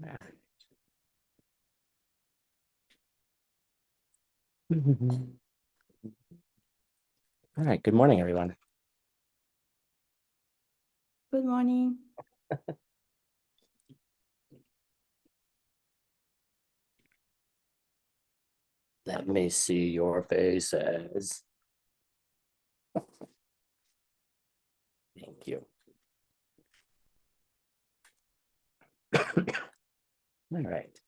All right, good morning, everyone. Good morning. Let me see your faces. Thank you. All right.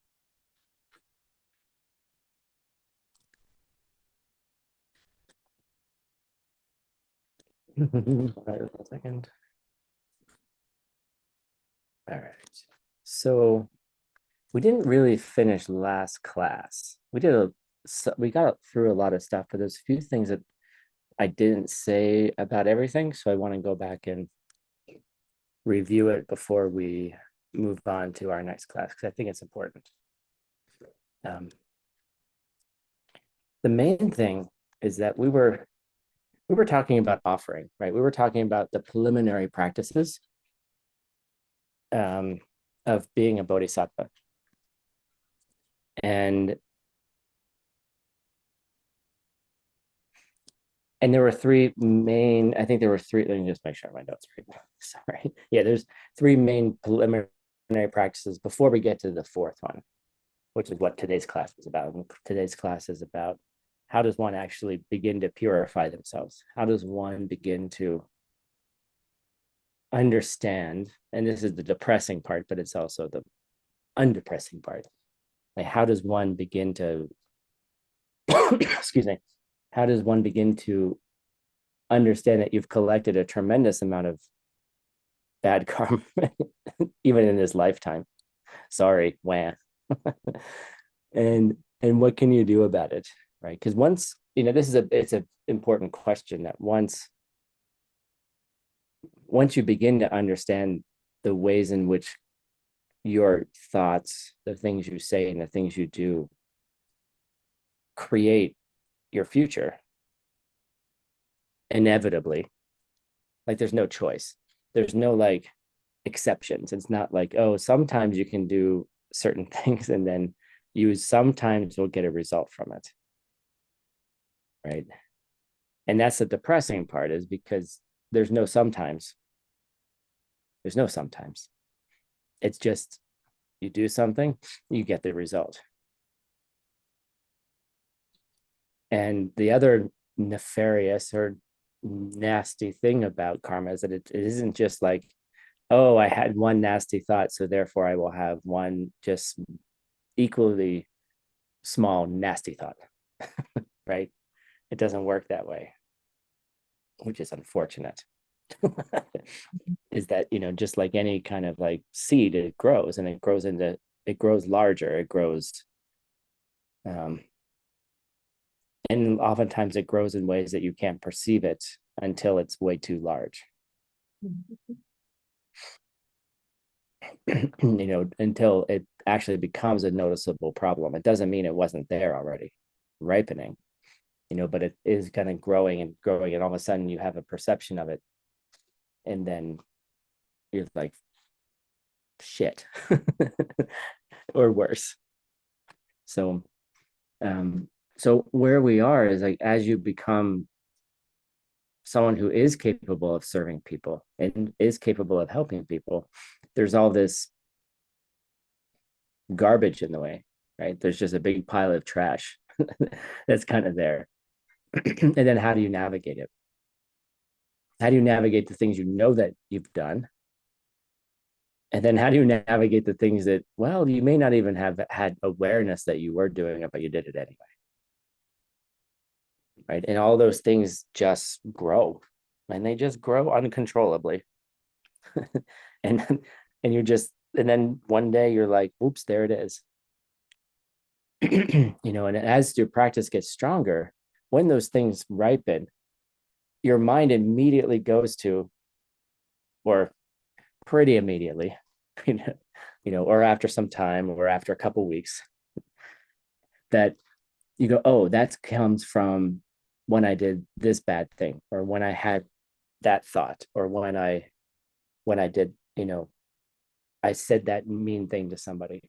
All right, 1 second. All right. So we didn't really finish last class. We got through a lot of stuff, but there's a few things that I didn't say about everything. So I want to go back and review it before we move on to our next class, because I think it's important. The main thing is that we were talking about offering, right? We were talking about the preliminary practices of being a bodhisattva. And there were three main, I think there were three, let me just make sure my notes are right. Sorry. Yeah, there's three main preliminary practices before we get to the fourth one, which is what today's class is about. And today's class is about how does one actually begin to purify themselves? How does one begin to understand? And this is the depressing part, but it's also the undepressing part. Like, how does one begin to, excuse me, how does one begin to understand that you've collected a tremendous amount of bad karma, even in this lifetime? Sorry, wah. And what can you do about it, right? Because once, it's an important question that once you begin to understand the ways in which your thoughts, the things you say, and the things you do create your future, inevitably, like, there's no choice. There's no like exceptions. It's not like, oh, sometimes you can do certain things and then you sometimes will get a result from it, right? And that's the depressing part, is because there's no sometimes. There's no sometimes. It's just you do something, you get the result. And the other nefarious or nasty thing about karma is that it isn't just like, oh, I had one nasty thought, so therefore I will have one just equally small nasty thought, right? It doesn't work that way, which is unfortunate. Is that, just like any kind of like seed, it grows and it grows larger, it grows, and oftentimes it grows in ways that you can't perceive it until it's way too large. Until it actually becomes a noticeable problem. It doesn't mean it wasn't there already, ripening, but it is kind of growing and growing, and all of a sudden you have a perception of it, and then you're like, shit, or worse. So, so where we are is like, as you become someone who is capable of serving people and is capable of helping people, there's all this garbage in the way, right? There's just a big pile of trash that's kind of there. And then how do you navigate it? How do you navigate the things that you've done? And then how do you navigate the things that, well, you may not even have had awareness that you were doing it, but you did it anyway, right? And all those things just grow, and they just grow uncontrollably. and and then one day you're like, oops, there it is. And as your practice gets stronger, when those things ripen, your mind immediately goes to, or pretty immediately, or after some time, or after a couple weeks, that you go, oh, that comes from when I did this bad thing, or when I had that thought, or when I did, I said that mean thing to somebody.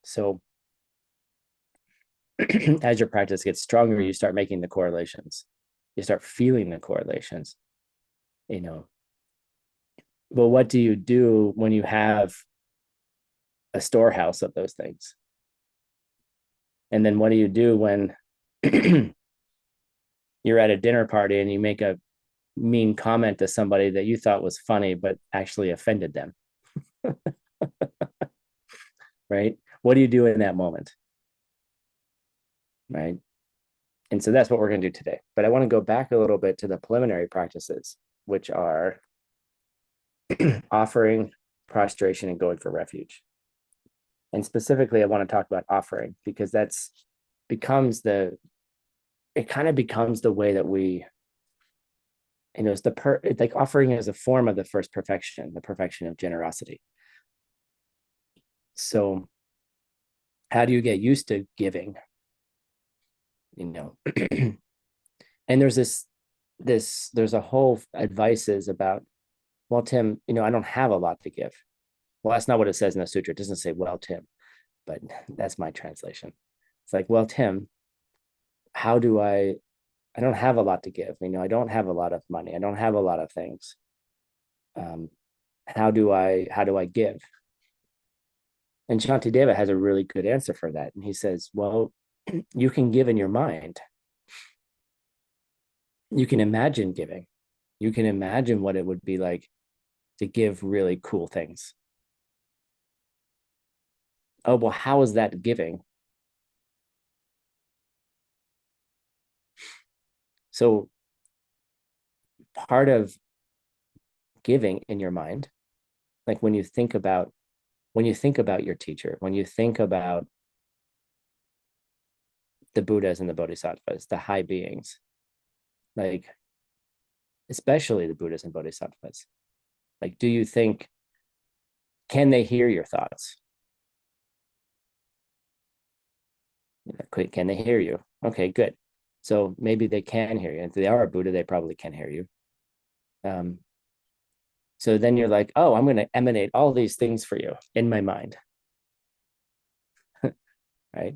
So as your practice gets stronger, you start making the correlations. You start feeling the correlations, you know. But what do you do when you have a storehouse of those things? And then what do you do when you're at a dinner party and you make a mean comment to somebody that you thought was funny, but actually offended them? Right? What do you do in that moment? Right? And so that's what we're going to do today. But I want to go back a little bit to the preliminary practices, which are offering, prostration, and going for refuge. And specifically, I want to talk about offering because that's becomes the, it kind of becomes the way that we, it's it's like offering is a form of the first perfection, the perfection of generosity. So how do you get used to giving? And there's there's a whole advices about, well, Tim, I don't have a lot to give. Well, that's not what it says in the sutra. It doesn't say, well, Tim, but that's my translation. It's like, well, Tim, how do I don't have a lot to give. I don't have a lot of money. I don't have a lot of things. Um, how do I give? And Shantideva has a really good answer for that. And he says, well, you can give in your mind. You can imagine giving. You can imagine what it would be like to give really cool things. Oh, well, how is that giving? So part of giving in your mind, like when you think about your teacher, when you think about the Buddhas and the Bodhisattvas, the high beings, like especially the Buddhas and Bodhisattvas, like, do you think, can they hear your thoughts? Can they hear you? Okay, good. So maybe they can hear you. And if they are a Buddha, they probably can hear you. So then you're like, oh, I'm going to emanate all these things for you in my mind. Right.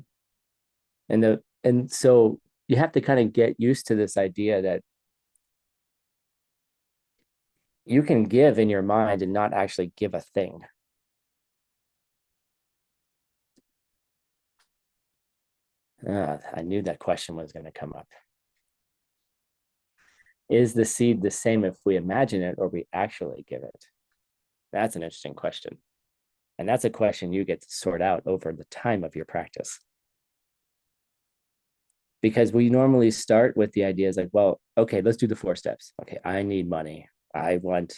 And so you have to kind of get used to this idea that you can give in your mind and not actually give a thing. I knew that question was going to come up. Is the seed the same if we imagine it or we actually give it? That's an interesting question. And that's a question you get to sort out over the time of your practice. Because we normally start with the ideas like, well, okay, let's do the 4 steps. Okay, I need money. I want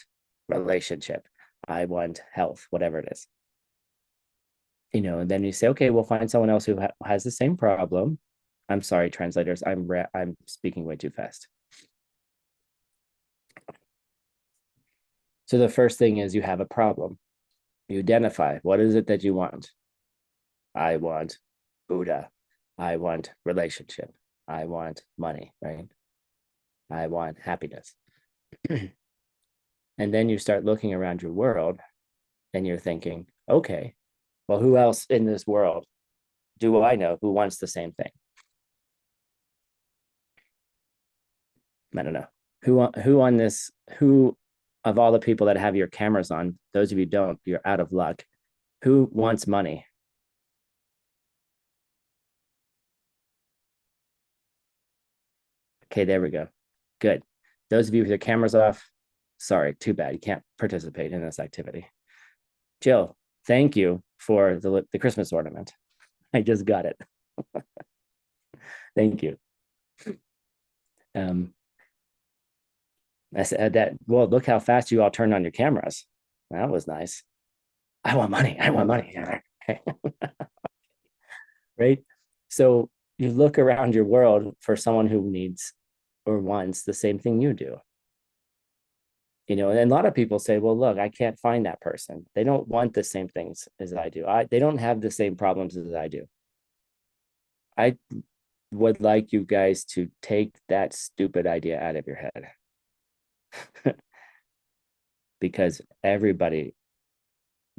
relationship. I want health, whatever it is. And then you say, okay, we'll find someone else who has the same problem. I'm sorry, translators. I'm speaking way too fast. So the first thing is you have a problem. You identify, what is it that you want? I want Buddha. I want relationship. I want money, right? I want happiness. And then you start looking around your world and you're thinking, okay, well, who else in this world do I know who wants the same thing? I don't know. Who of all the people that have your cameras on, those of you don't, you're out of luck. Who wants money? Okay, there we go. Good. Those of you with your cameras off, sorry, too bad. You can't participate in this activity. Jill, thank you for the Christmas ornament. I just got it. Thank you. I said that, well, look how fast you all turned on your cameras. That was nice. I want money. I want money. Right? So you look around your world for someone who needs or wants the same thing you do. And a lot of people say, well, look, I can't find that person. They don't want the same things as I do. They don't have the same problems as I do. I would like you guys to take that stupid idea out of your head. Because everybody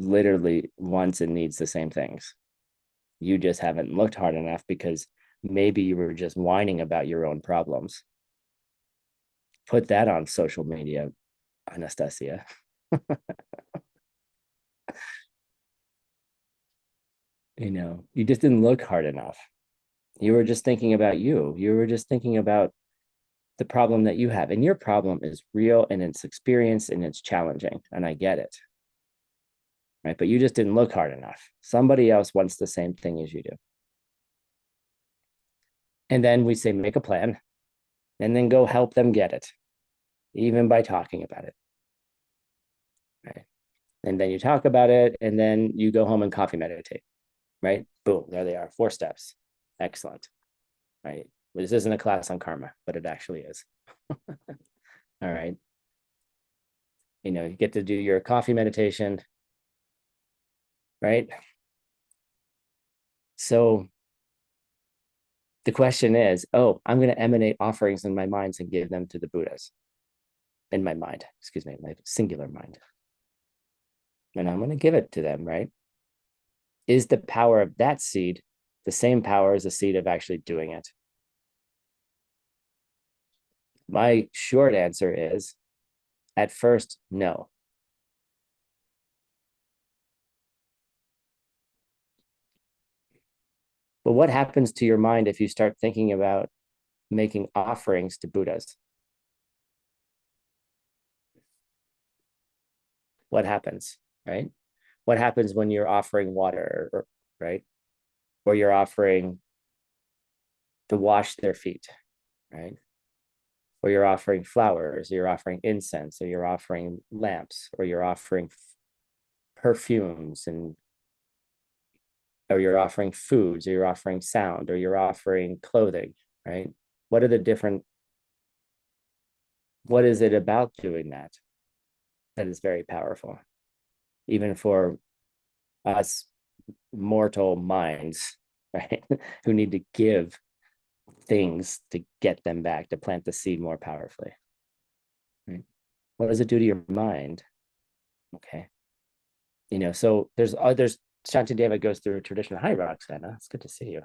literally wants and needs the same things. You just haven't looked hard enough because maybe you were just whining about your own problems. Put that on social media, Anastasia. You just didn't look hard enough. You were just thinking about you. You were just thinking about the problem that you have. And your problem is real and it's experienced and it's challenging. And I get it. Right. But you just didn't look hard enough. Somebody else wants the same thing as you do. And then we say, make a plan and then go help them get it, even by talking about it. Right. And then you talk about it and then you go home and coffee meditate. Right. Boom. There they are. 4 steps. Excellent. Right. This isn't a class on karma, but it actually is. All right. You get to do your coffee meditation. Right. So the question is, I'm going to emanate offerings in my minds and give them to the Buddhas. In my mind, excuse me, my singular mind. And I'm going to give it to them, right? Is the power of that seed the same power as the seed of actually doing it? My short answer is, at first, no. But what happens to your mind if you start thinking about making offerings to Buddhas? What happens, right? What happens when you're offering water, right? Or you're offering to wash their feet, right? Or you're offering flowers, or you're offering incense, or you're offering lamps, or you're offering perfumes, or you're offering foods, or you're offering sound, or you're offering clothing, right? What are the different, what is it about doing that is very powerful, even for us mortal minds, right? Who need to give things to get them back, to plant the seed more powerfully. Right? What does it do to your mind? Okay. So there's Shantideva goes through a tradition. Hi, Roxana. It's good to see you.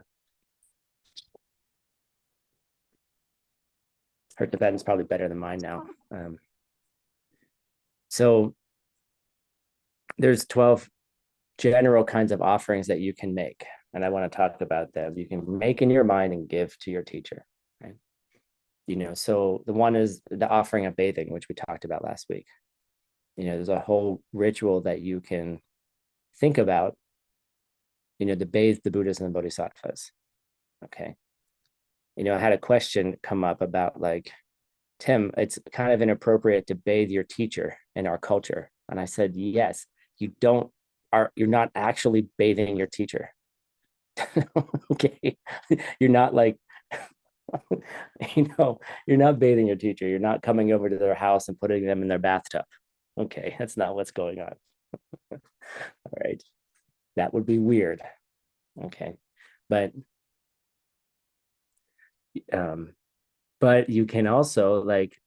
Her Tibetan's probably better than mine now. So there's 12 general kinds of offerings that you can make. And I want to talk about them. You can make in your mind and give to your teacher. Right? So the one is the offering of bathing, which we talked about last week. There's a whole ritual that you can think about, to bathe the Buddhas and the Bodhisattvas. Okay. I had a question come up about like, Tim, it's kind of inappropriate to bathe your teacher in our culture. And I said, yes, you're not actually bathing your teacher. Okay. You're not like, you're not bathing your teacher. You're not coming over to their house and putting them in their bathtub. Okay. That's not what's going on. All right. That would be weird. Okay. But you can also like,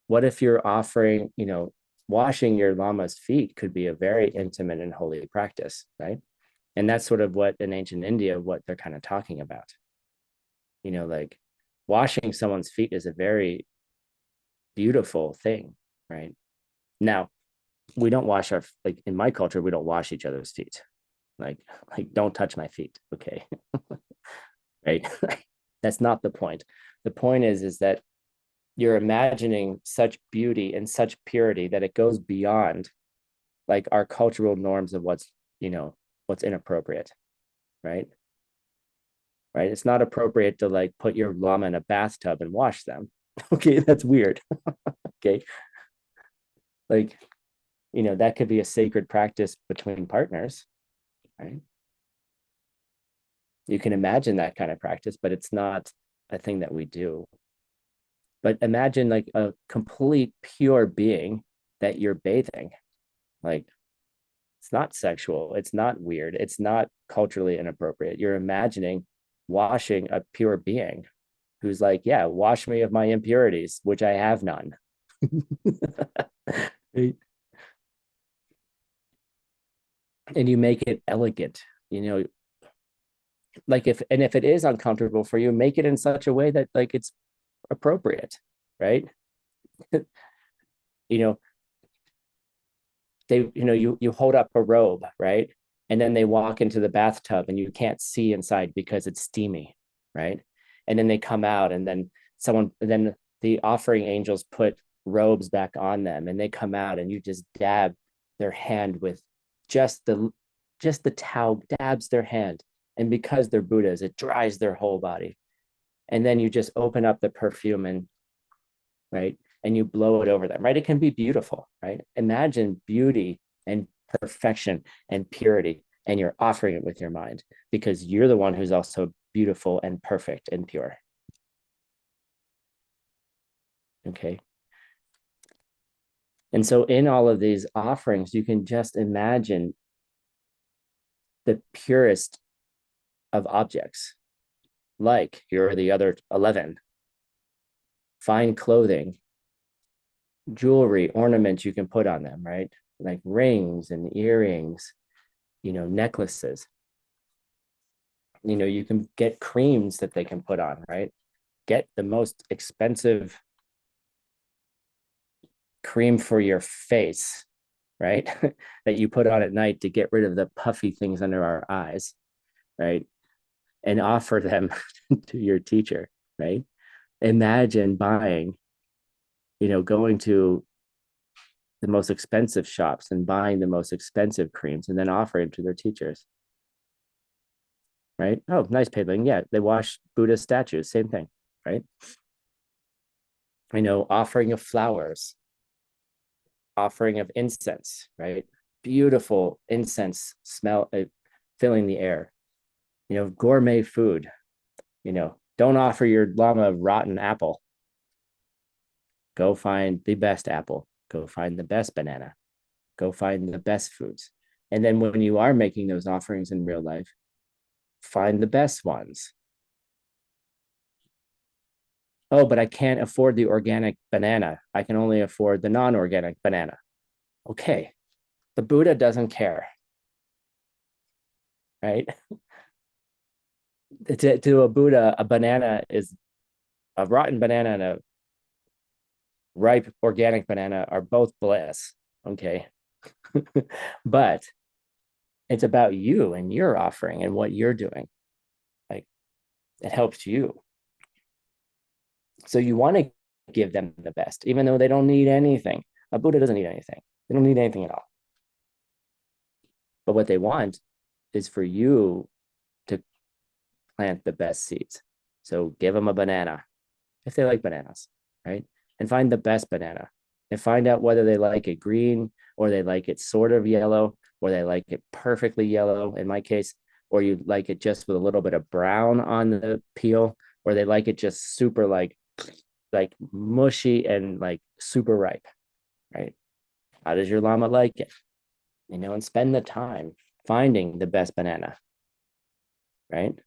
what if you're offering, washing your lama's feet could be a very intimate and holy practice, right? And that's sort of what in ancient India, what they're kind of talking about. Like washing someone's feet is a very beautiful thing, right? Now, we don't wash like in my culture, we don't wash each other's feet. Like don't touch my feet, okay? Right? That's not the point. The point is that you're imagining such beauty and such purity that it goes beyond like our cultural norms of what's inappropriate, right? Right. It's not appropriate to like put your llama in a bathtub and wash them. Okay, that's weird. Okay. Like, that could be a sacred practice between partners, right? You can imagine that kind of practice, but it's not a thing that we do. But imagine like a complete pure being that you're bathing. Like it's not sexual, it's not weird, it's not culturally inappropriate. You're imagining washing a pure being who's like, yeah, wash me of my impurities, which I have none. and you make it elegant, like if it is uncomfortable for you, make it in such a way that like it's appropriate, right? you know you hold up a robe, right? And then they walk into the bathtub and you can't see inside because it's steamy, right? And then they come out, and then the offering angels put robes back on them, and they come out, and you just dab their hand with just the towel dabs their hand, and because they're Buddhas, it dries their whole body. And then you just open up the perfume, and right, and you blow it over them, right? It can be beautiful, right? Imagine beauty and perfection and purity, and you're offering it with your mind because you're the one who's also beautiful and perfect and pure. Okay. And so in all of these offerings, you can just imagine the purest of objects, like you're the other 11. Fine clothing, jewelry, ornaments you can put on them, right? Like rings and earrings, necklaces. You can get creams that they can put on, right? Get the most expensive cream for your face, right? that you put on at night to get rid of the puffy things under our eyes, right? And offer them to your teacher, right? Imagine buying, going to the most expensive shops and buying the most expensive creams and then offering to their teachers, right? Oh, nice painting. Yeah, they wash Buddha statues, same thing, right? Offering of flowers, offering of incense, right? Beautiful incense smell, filling the air. Gourmet food. Don't offer your Lama rotten apple. Go find the best apple. Go find the best banana. Go find the best foods. And then when you are making those offerings in real life, find the best ones. Oh, but I can't afford the organic banana. I can only afford the non-organic banana. Okay. The Buddha doesn't care, right? To a Buddha, a banana is a rotten banana and a ripe organic banana are both bliss. Okay. But it's about you and your offering and what you're doing. Like it helps you. So you want to give them the best, even though they don't need anything. A Buddha doesn't need anything. They don't need anything at all. But what they want is for you to plant the best seeds. So give them a banana if they like bananas, right? And find the best banana and find out whether they like it green or they like it sort of yellow or they like it perfectly yellow in my case, or you like it just with a little bit of brown on the peel, or they like it just super like mushy and like super ripe, right? How does your llama like it? And spend the time finding the best banana, right?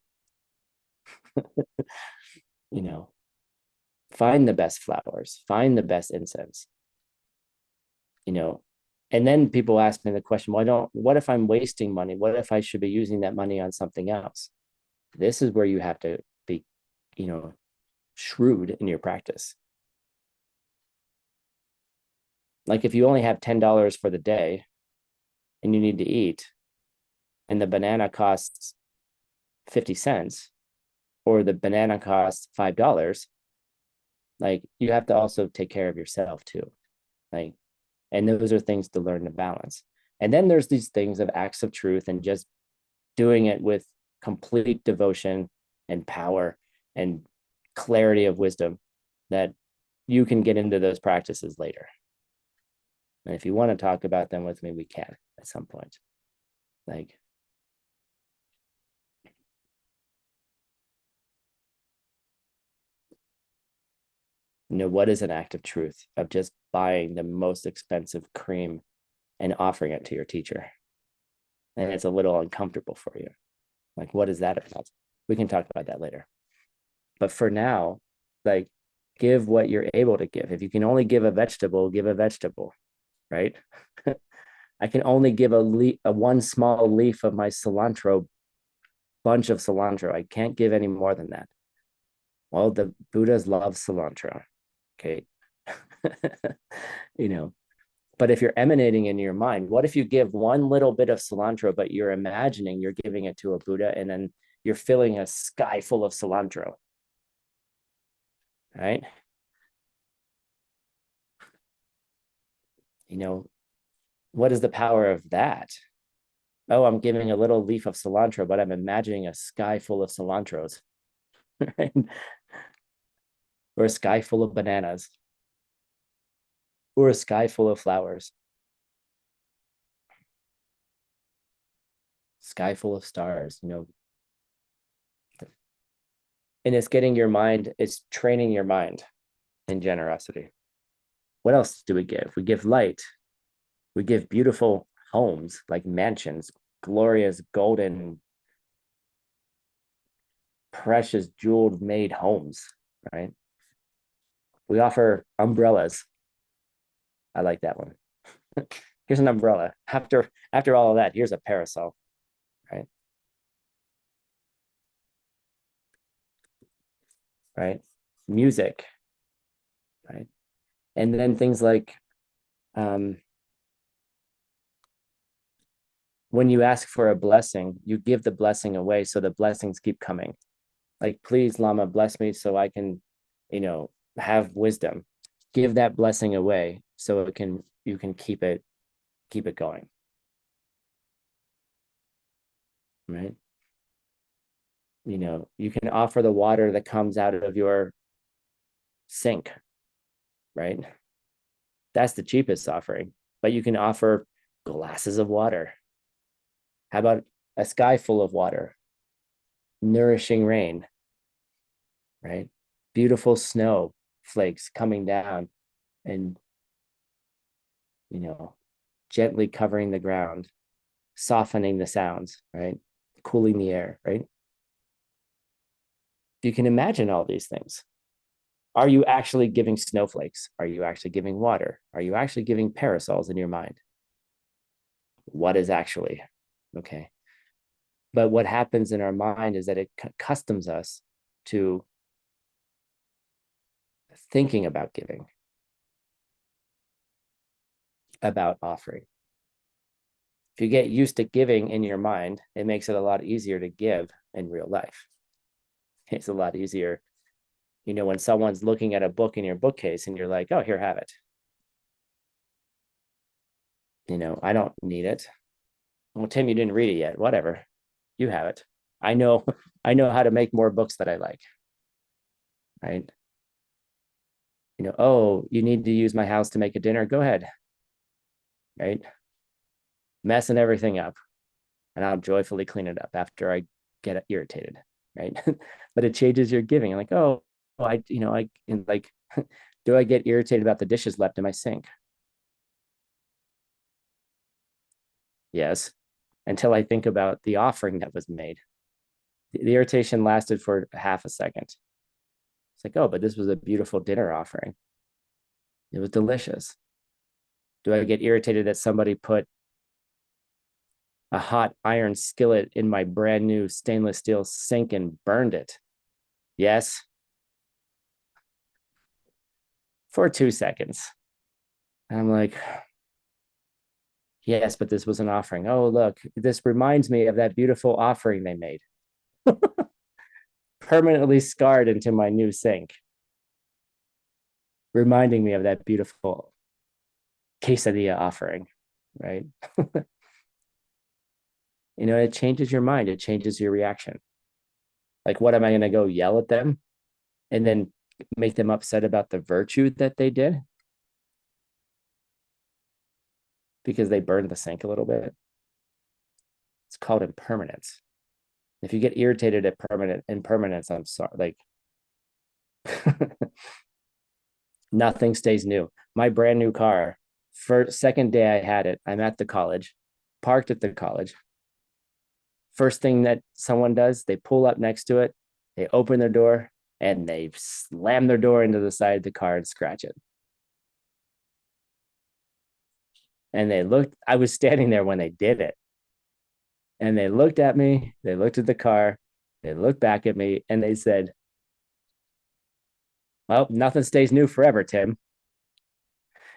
you know, find the best flowers, find the best incense, you know. And then people ask me the question, well, what if I'm wasting money? What if I should be using that money on something else? This is where you have to be, shrewd in your practice. Like if you only have $10 for the day and you need to eat, and the banana costs 50 cents, or the banana costs $5, like you have to also take care of yourself too. Like, and those are things to learn to balance. And then there's these things of acts of truth and just doing it with complete devotion and power and clarity of wisdom that you can get into those practices later. And if you want to talk about them with me, we can at some point. Like, what is an act of truth of just buying the most expensive cream and offering it to your teacher? And it's a little uncomfortable for you. Like, what is that about? We can talk about that later. But for now, like, give what you're able to give. If you can only give a vegetable, give a vegetable, right? I can only give a one small leaf of my cilantro, bunch of cilantro. I can't give any more than that. Well, the Buddhas love cilantro. Okay. you know, but if you're emanating in your mind, what if you give one little bit of cilantro, but you're imagining you're giving it to a Buddha and then you're filling a sky full of cilantro, right? What is the power of that? Oh, I'm giving a little leaf of cilantro, but I'm imagining a sky full of cilantros, right? Or a sky full of bananas, or a sky full of flowers, sky full of stars, and it's getting your mind, it's training your mind in generosity. What else do we give? We give light. We give beautiful homes like mansions, glorious golden, precious jeweled made homes, right? We offer umbrellas. I like that one. Here's an umbrella. After all of that, here's a parasol, right? Right? Music, right? And then things like when you ask for a blessing, you give the blessing away so the blessings keep coming. Like, please, Lama, bless me so I can, have wisdom. Give that blessing away so you can keep it going. Right? You can offer the water that comes out of your sink, right? That's the cheapest offering, but you can offer glasses of water. How about a sky full of water, nourishing rain, right? Beautiful snow flakes coming down and, gently covering the ground, softening the sounds, right? Cooling the air, right? You can imagine all these things. Are you actually giving snowflakes? Are you actually giving water? Are you actually giving parasols in your mind? What is actually? Okay. But what happens in our mind is that it accustoms us to thinking about giving, about offering. If you get used to giving in your mind, it makes it a lot easier to give in real life. It's a lot easier, when someone's looking at a book in your bookcase and you're like, oh, here, have it. I don't need it. Well, Tim, you didn't read it yet. Whatever. You have it. I know, I know how to make more books that I like. Right. Oh, you need to use my house to make a dinner. Go ahead. Right. Messing everything up. And I'll joyfully clean it up after I get irritated. Right. But it changes your giving. Like, oh, do I get irritated about the dishes left in my sink? Yes. Until I think about the offering that was made. The irritation lasted for half a second. It's like, oh, but this was a beautiful dinner offering. It was delicious. Do I get irritated that somebody put a hot iron skillet in my brand new stainless steel sink and burned it? Yes. For 2 seconds. And I'm like, yes, but this was an offering. Oh, look, this reminds me of that beautiful offering they made. Permanently scarred into my new sink, reminding me of that beautiful quesadilla offering, right? It changes your mind. It changes your reaction. Like, what am I going to go yell at them and then make them upset about the virtue that they did because they burned the sink a little bit? It's called impermanence. If you get irritated at impermanence, I'm sorry. Like, nothing stays new. My brand new car, second day I had it, I'm at the college, parked at the college. First thing that someone does, they pull up next to it, they open their door, and they slam their door into the side of the car and scratch it. And they looked, I was standing there when they did it. And they looked at me, they looked at the car, they looked back at me, and they said, well, nothing stays new forever, Tim,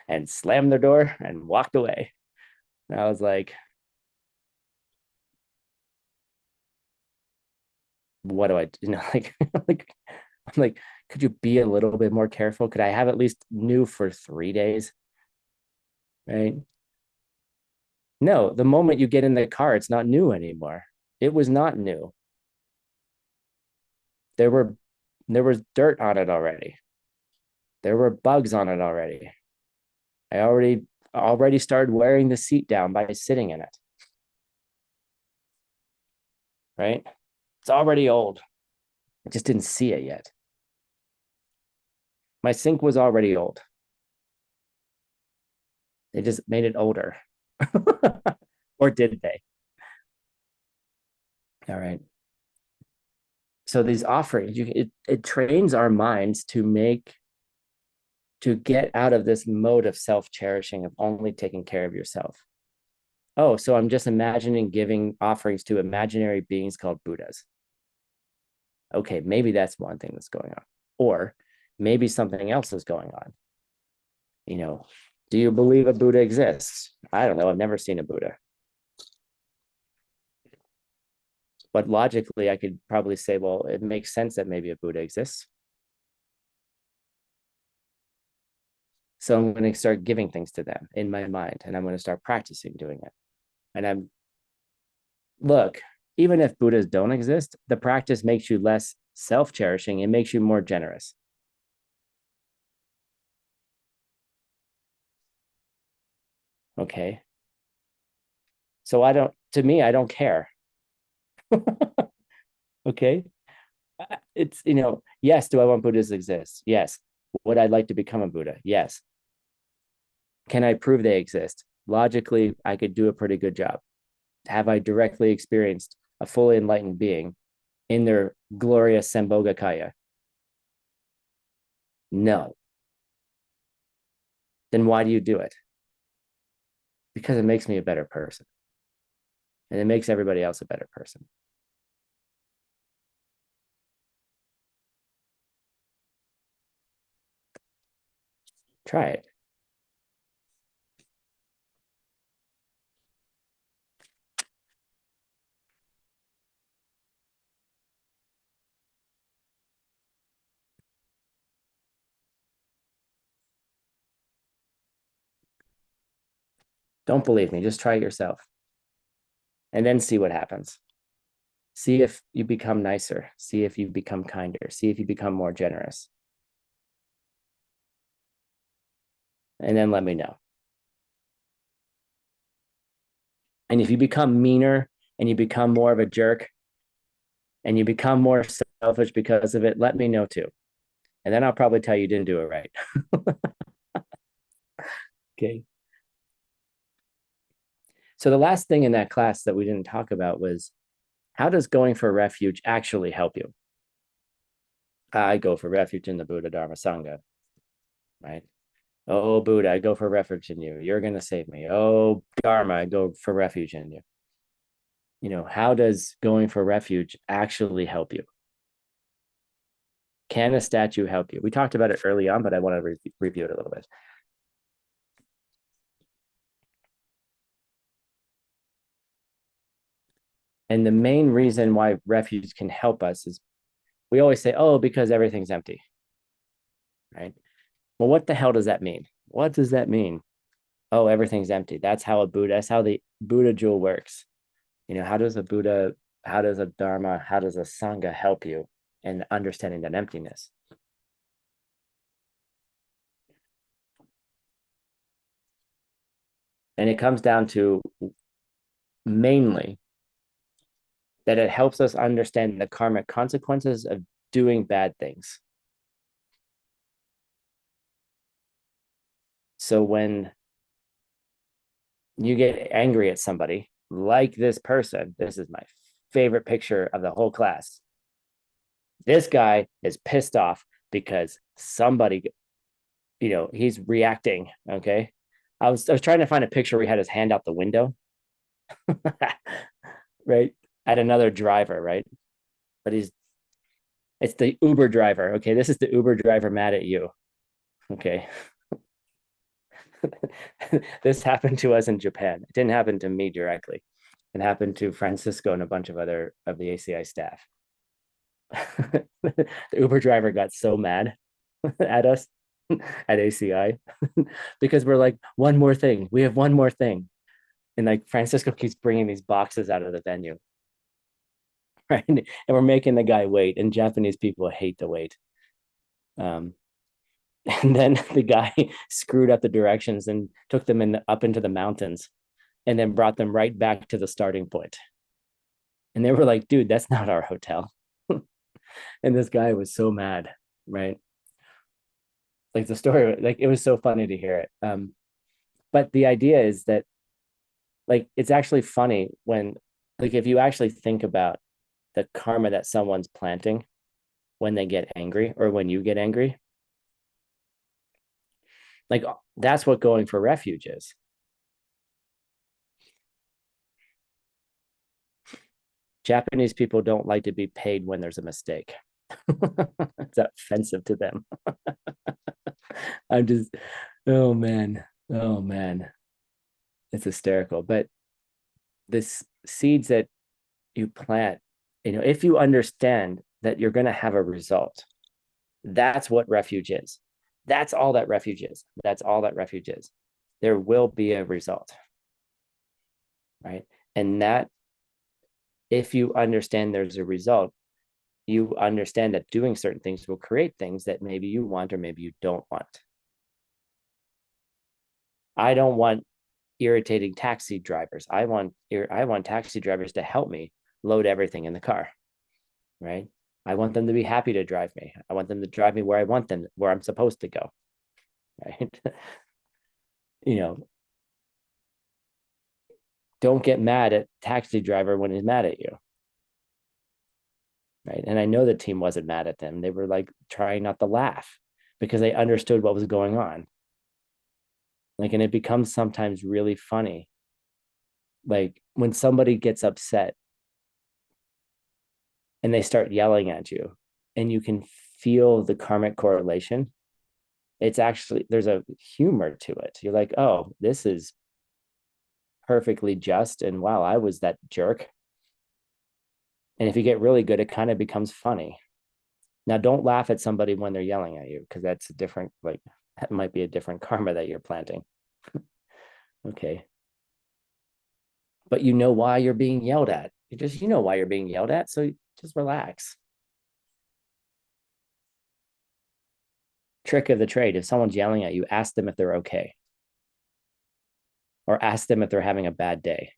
and slammed their door and walked away. And I was like, what do I, like, like, I'm like, could you be a little bit more careful? Could I have at least new for 3 days? Right. No, the moment you get in the car, it's not new anymore. It was not new. There were there was dirt on it already. There were bugs on it already. I already started wearing the seat down by sitting in it. Right? It's already old. I just didn't see it yet. My sink was already old. They just made it older. Or did they? All right. So these offerings, it trains our minds to get out of this mode of self-cherishing, of only taking care of yourself. Oh, so I'm just imagining giving offerings to imaginary beings called Buddhas. Okay, maybe that's one thing that's going on. Or maybe something else is going on. Do you believe a Buddha exists? I don't know. I've never seen a Buddha. But logically, I could probably say, well, it makes sense that maybe a Buddha exists. So I'm going to start giving things to them in my mind, and I'm going to start practicing doing it. And look, even if Buddhas don't exist, the practice makes you less self-cherishing. It makes you more generous. Okay. So to me, I don't care. Okay. It's, yes, do I want Buddhas to exist? Yes. Would I like to become a Buddha? Yes. Can I prove they exist? Logically, I could do a pretty good job. Have I directly experienced a fully enlightened being in their glorious Sambhogakaya? No. Then why do you do it? Because it makes me a better person. And it makes everybody else a better person. Try it. Don't believe me. Just try it yourself. And then see what happens. See if you become nicer. See if you become kinder. See if you become more generous. And then let me know. And if you become meaner and you become more of a jerk and you become more selfish because of it, let me know too. And then I'll probably tell you didn't do it right. Okay. So the last thing in that class that we didn't talk about was, how does going for refuge actually help you? I go for refuge in the Buddha Dharma Sangha, right? Oh, Buddha, I go for refuge in you. You're going to save me. Oh, Dharma, I go for refuge in you. How does going for refuge actually help you? Can a statue help you? We talked about it early on, but I want to review it a little bit. And the main reason why refuge can help us is, we always say, oh, because everything's empty, right? Well, what the hell does that mean? What does that mean? Oh, everything's empty. That's how the Buddha jewel works. How does how does a Dharma, how does a Sangha help you in understanding that emptiness? And it comes down to, mainly, that it helps us understand the karmic consequences of doing bad things. So when you get angry at somebody, like this person, this is my favorite picture of the whole class. This guy is pissed off because somebody, he's reacting. Okay. I was trying to find a picture where he had his hand out the window, right? At another driver, right? But it's the Uber driver. Okay, this is the Uber driver mad at you. Okay. This happened to us in Japan. It didn't happen to me directly. It happened to Francisco and a bunch of other of the ACI staff. The Uber driver got so mad at us at ACI because we're like, one more thing. We have one more thing. And like Francisco keeps bringing these boxes out of the venue. Right. And we're making the guy wait. And Japanese people hate to wait. Um, and then the guy screwed up the directions and took them up into the mountains and then brought them right back to the starting point. And they were like, dude, that's not our hotel. And this guy was so mad, right? Like the story, like it was so funny to hear it. But the idea is that like it's actually funny when like if you actually think about the karma that someone's planting when they get angry or when you get angry, like that's what going for refuge is. Japanese people don't like to be paid when there's a mistake. It's offensive to them. I'm just, oh man, oh man, it's hysterical. But this seeds that you plant, if you understand that you're going to have a result, that's what refuge is. That's all that refuge is. That's all that refuge is. There will be a result, right? And that, if you understand there's a result, you understand that doing certain things will create things that maybe you want or maybe you don't want. I don't want irritating taxi drivers. I want taxi drivers to help me load everything in the car, right? I want them to be happy to drive me. I want them to drive me where I want them, where I'm supposed to go, right? you know, don't get mad at taxi driver when he's mad at you, right? And I know the team wasn't mad at them. They were like trying not to laugh because they understood what was going on. Like, and it becomes sometimes really funny. Like when somebody gets upset and they start yelling at you and you can feel the karmic correlation, it's actually, there's a humor to it. You're like, oh, this is perfectly just. And wow, I was that jerk. And if you get really good, it kind of becomes funny. Now, don't laugh at somebody when they're yelling at you because that's a different, like, that might be a different karma that you're planting. Okay. But you know why you're being yelled at. You know why you're being yelled at. So just relax. Trick of the trade. If someone's yelling at you, ask them if they're okay. Or ask them if they're having a bad day.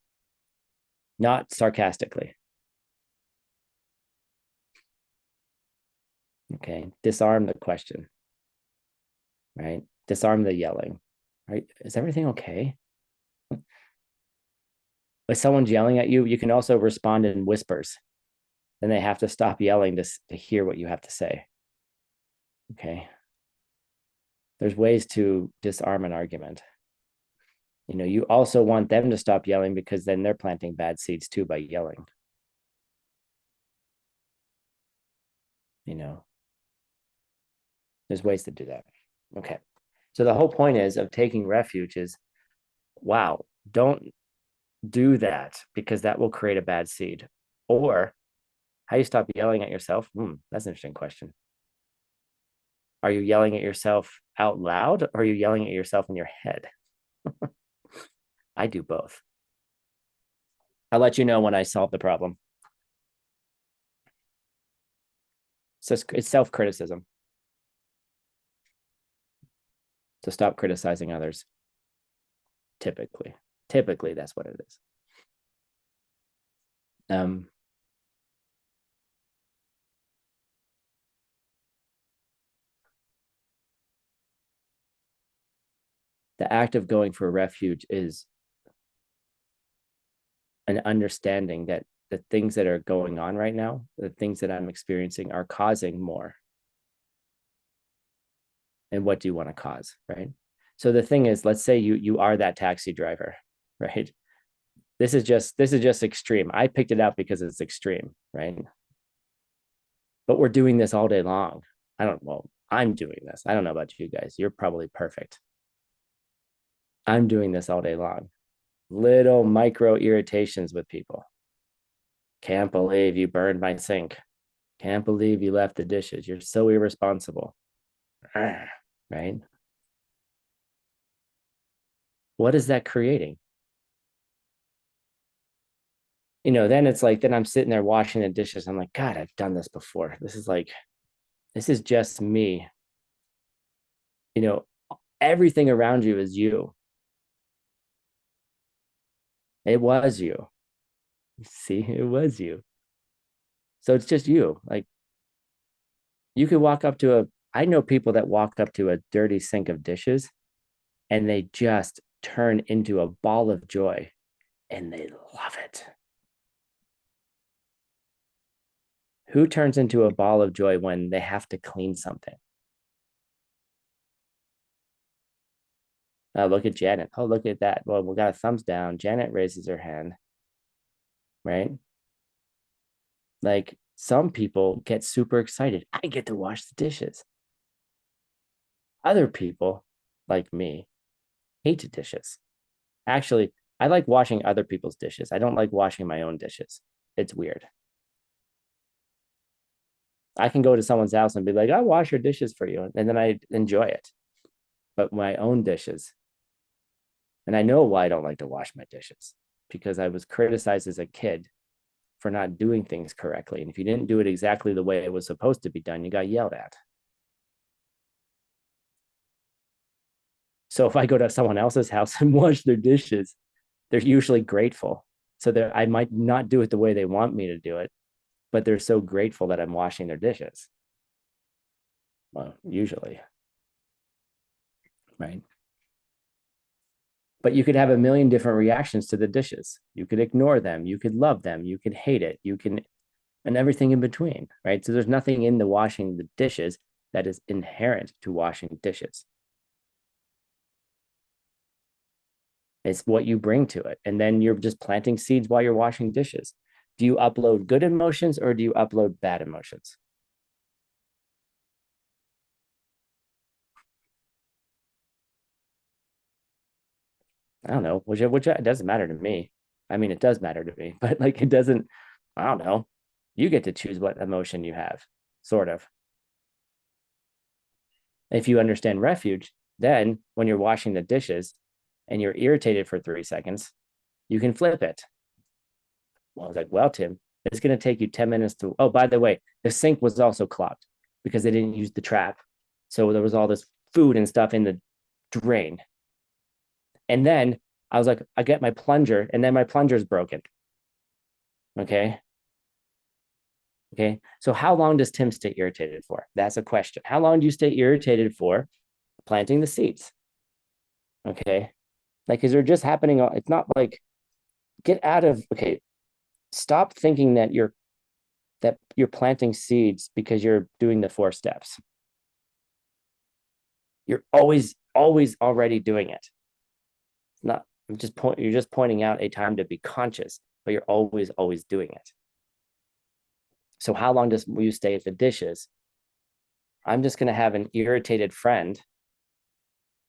Not sarcastically. Okay. Disarm the question. Right? Disarm the yelling. Right? Is everything okay? If someone's yelling at you, you can also respond in whispers. Then they have to stop yelling to hear what you have to say. Okay. There's ways to disarm an argument. You also want them to stop yelling because then they're planting bad seeds too by yelling. There's ways to do that. Okay. So the whole point is of taking refuge is, wow, don't do that because that will create a bad seed. Or how you stop yelling at yourself? That's an interesting question. Are you yelling at yourself out loud or are you yelling at yourself in your head? I do both. I'll let you know when I solve the problem. So it's self-criticism. To stop criticizing others. Typically, that's what it is. The act of going for refuge is an understanding that the things that are going on right now, the things that I'm experiencing are causing more. And what do you want to cause, right? So the thing is, let's say you are that taxi driver, right? This is just extreme. I picked it out because it's extreme, right? But we're doing this all day long. Well, I'm doing this. I don't know about you guys. You're probably perfect. I'm doing this all day long. Little micro irritations with people. Can't believe you burned my sink. Can't believe you left the dishes. You're so irresponsible. Right? What is that creating? Then it's like, then I'm sitting there washing the dishes. I'm like, God, I've done this before. This is just me. You know, everything around you is you. It was you. See, it was you. So it's just you. Like, you could walk up to I know people that walk up to a dirty sink of dishes and they just turn into a ball of joy and they love it. Who turns into a ball of joy when they have to clean something? Look at Janet. Oh, look at that. Well, we got a thumbs down. Janet raises her hand, right? Like, some people get super excited. I get to wash the dishes. Other people, like me, hate the dishes. Actually, I like washing other people's dishes. I don't like washing my own dishes. It's weird. I can go to someone's house and be like, I'll wash your dishes for you. And then I enjoy it. But my own dishes, and I know why I don't like to wash my dishes, because I was criticized as a kid for not doing things correctly. And if you didn't do it exactly the way it was supposed to be done, you got yelled at. So if I go to someone else's house and wash their dishes, they're usually grateful. So I might not do it the way they want me to do it, but they're so grateful that I'm washing their dishes. Well, usually, right? But you could have a million different reactions to the dishes. You could ignore them, you could love them, you could hate it, you can, and everything in between, right? So there's nothing in the washing the dishes that is inherent to washing dishes. It's what you bring to it. And then you're just planting seeds while you're washing dishes. Do you upload good emotions or do you upload bad emotions? I don't know, which it doesn't matter to me. I mean, it does matter to me, but like it doesn't, I don't know. You get to choose what emotion you have, sort of. If you understand refuge, then when you're washing the dishes and you're irritated for 3 seconds, you can flip it. Well, I was like, well, Tim, it's going to take you 10 minutes to. Oh, by the way, the sink was also clogged because they didn't use the trap. So there was all this food and stuff in the drain. And then I was like, I get my plunger, and then my plunger's broken. Okay. Okay. So how long does Tim stay irritated for? That's a question. How long do you stay irritated for planting the seeds? Okay. Like, is there just happening? It's not like, get out of, okay, stop thinking that you're planting seeds because you're doing the 4 steps. You're always already doing it. It's not, you're just pointing out a time to be conscious, but you're always doing it. So how long will you stay at the dishes? I'm just going to have an irritated friend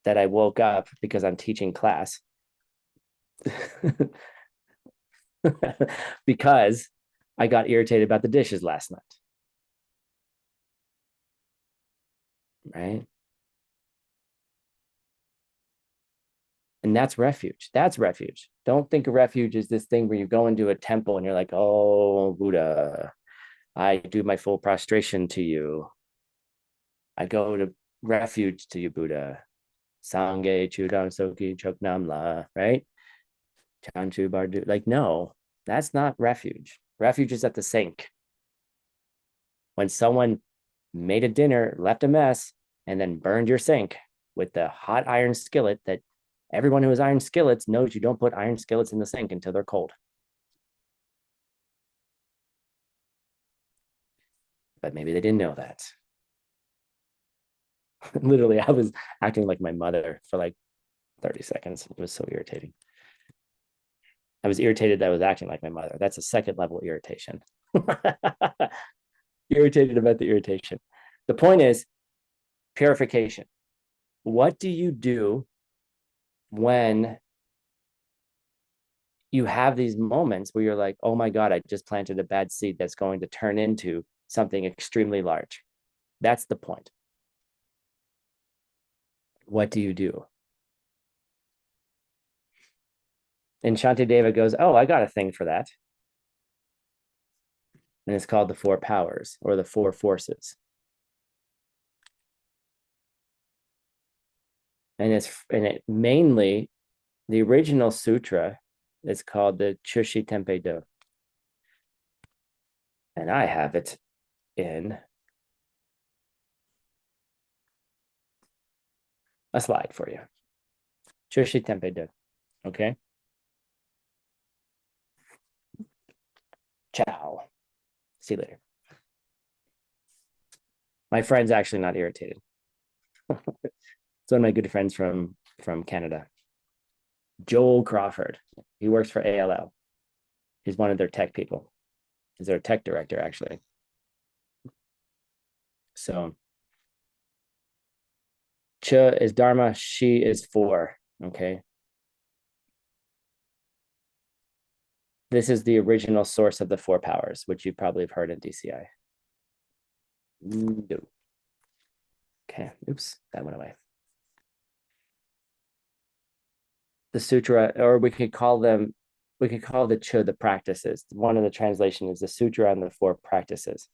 that I woke up because I'm teaching class because I got irritated about the dishes last night. Right. And that's refuge. That's refuge. Don't think of refuge as this thing where you go into a temple and you're like, oh, Buddha, I do my full prostration to you. I go to refuge to you, Buddha. Sangye Chudam Soki Choknamla, right? Chanchu Bardu. Like, no, that's not refuge. Refuge is at the sink. When someone made a dinner, left a mess, and then burned your sink with the hot iron skillet that everyone who has iron skillets knows you don't put iron skillets in the sink until they're cold. But maybe they didn't know that. Literally, I was acting like my mother for like 30 seconds. It was so irritating. I was irritated that I was acting like my mother. That's a second level irritation. Irritated about the irritation. The point is purification. What do you do when you have these moments where you're like, oh my God, I just planted a bad seed that's going to turn into something extremely large? That's the point. What do you do? And Shantideva goes, oh, I got a thing for that. And it's called the four powers or the four forces. And it mainly, the original sutra is called the Chushi Tempe Do. And I have it in a slide for you. Chushi Tempe Do. Okay. Ciao. See you later. My friend's actually not irritated. It's one of my good friends from Canada. Joel Crawford. He works for ALL. He's one of their tech people. He's their tech director, actually. So Ch is Dharma, Shi is four. Okay. This is the original source of the four powers, which you probably have heard in DCI. No. Okay. Oops, that went away. The sutra, or we could call the Ch the practices. One of the translation is the sutra on the four practices.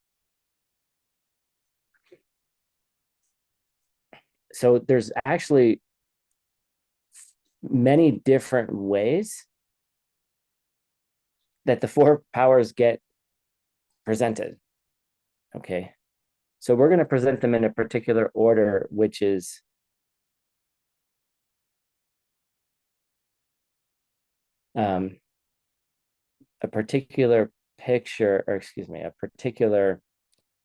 So there's actually many different ways that the four powers get presented. Okay. So we're going to present them in a particular order, which is a particular picture, or excuse me, a particular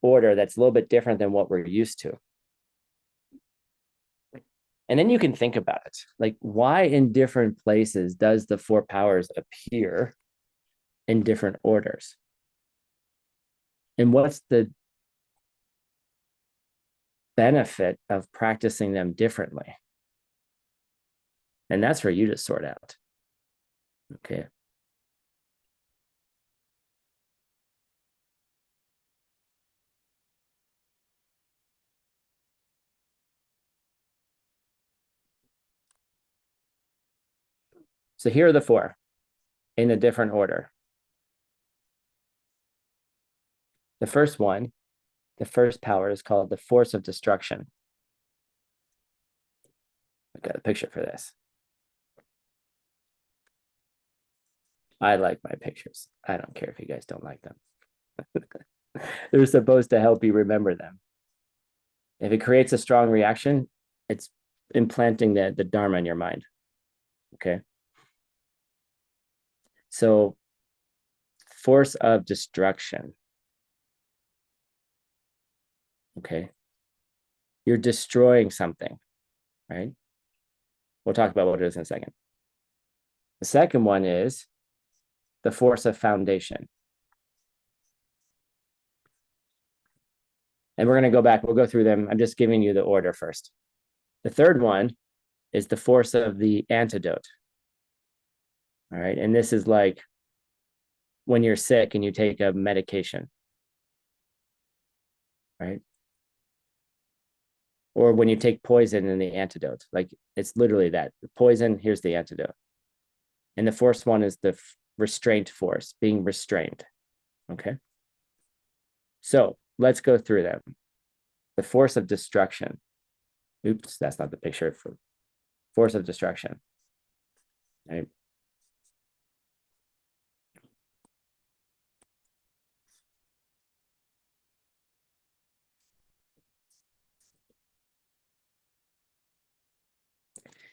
order that's a little bit different than what we're used to. And then you can think about it. Like, why in different places does the four powers appear in different orders? And what's the benefit of practicing them differently? And that's for you to sort out. Okay. So here are the four in a different order. The first one, the first power is called the force of destruction. I've got a picture for this. I like my pictures. I don't care if you guys don't like them. They're supposed to help you remember them. If it creates a strong reaction, it's implanting the Dharma in your mind. Okay. So, force of destruction. Okay. You're destroying something, right? We'll talk about what it is in a second. The second one is the force of foundation. And we're going to go back. We'll go through them. I'm just giving you the order first. The third one is the force of the antidote. All right. And this is like when you're sick and you take a medication, right? Or when you take poison and the antidote, like it's literally that. The poison, here's the antidote. And the fourth one is the restraint force, being restrained. Okay. So let's go through them. The force of destruction. Oops, that's not the picture for force of destruction. Right.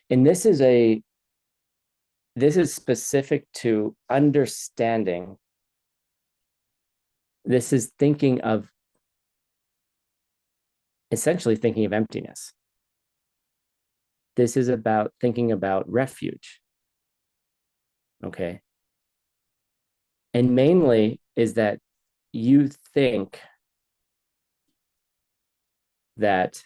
And this is specific to understanding. This is thinking of essentially thinking of emptiness. This is about thinking about refuge. Okay. And mainly is that you think that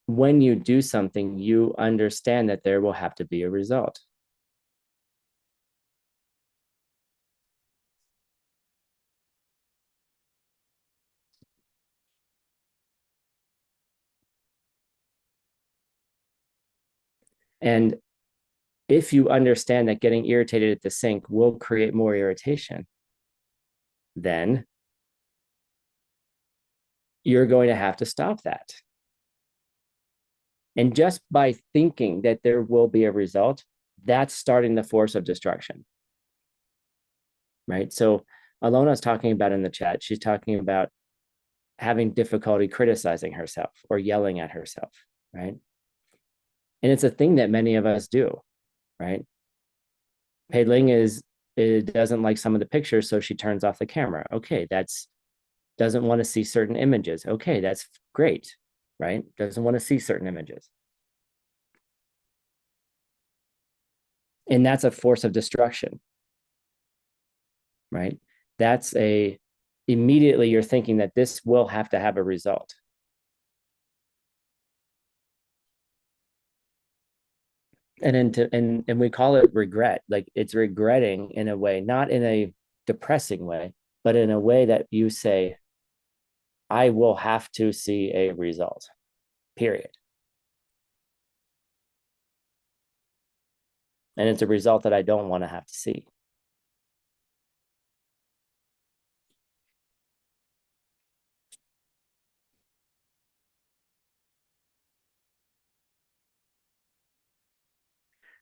when you do something, you understand that there will have to be a result. And if you understand that getting irritated at the sink will create more irritation, then you're going to have to stop that. And just by thinking that there will be a result, that's starting the force of destruction. Right. So Alona's talking about in the chat, she's talking about having difficulty criticizing herself or yelling at herself. Right. And it's a thing that many of us do. Right. Pei Ling it doesn't like some of the pictures, so she turns off the camera. Okay, that's doesn't want to see certain images. Okay, that's great, right? Doesn't want to see certain images. And that's a force of destruction, right? That's immediately you're thinking that this will have to have a result. And we call it regret. Like it's regretting in a way, not in a depressing way, but in a way that you say, I will have to see a result, period. And it's a result that I don't want to have to see.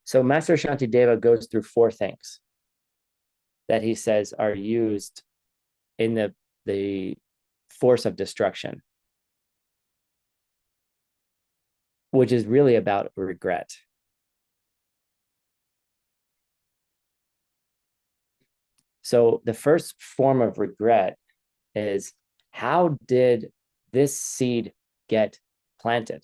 So Master Shantideva goes through four things that he says are used in the force of destruction, which is really about regret. So the first form of regret is, how did this seed get planted?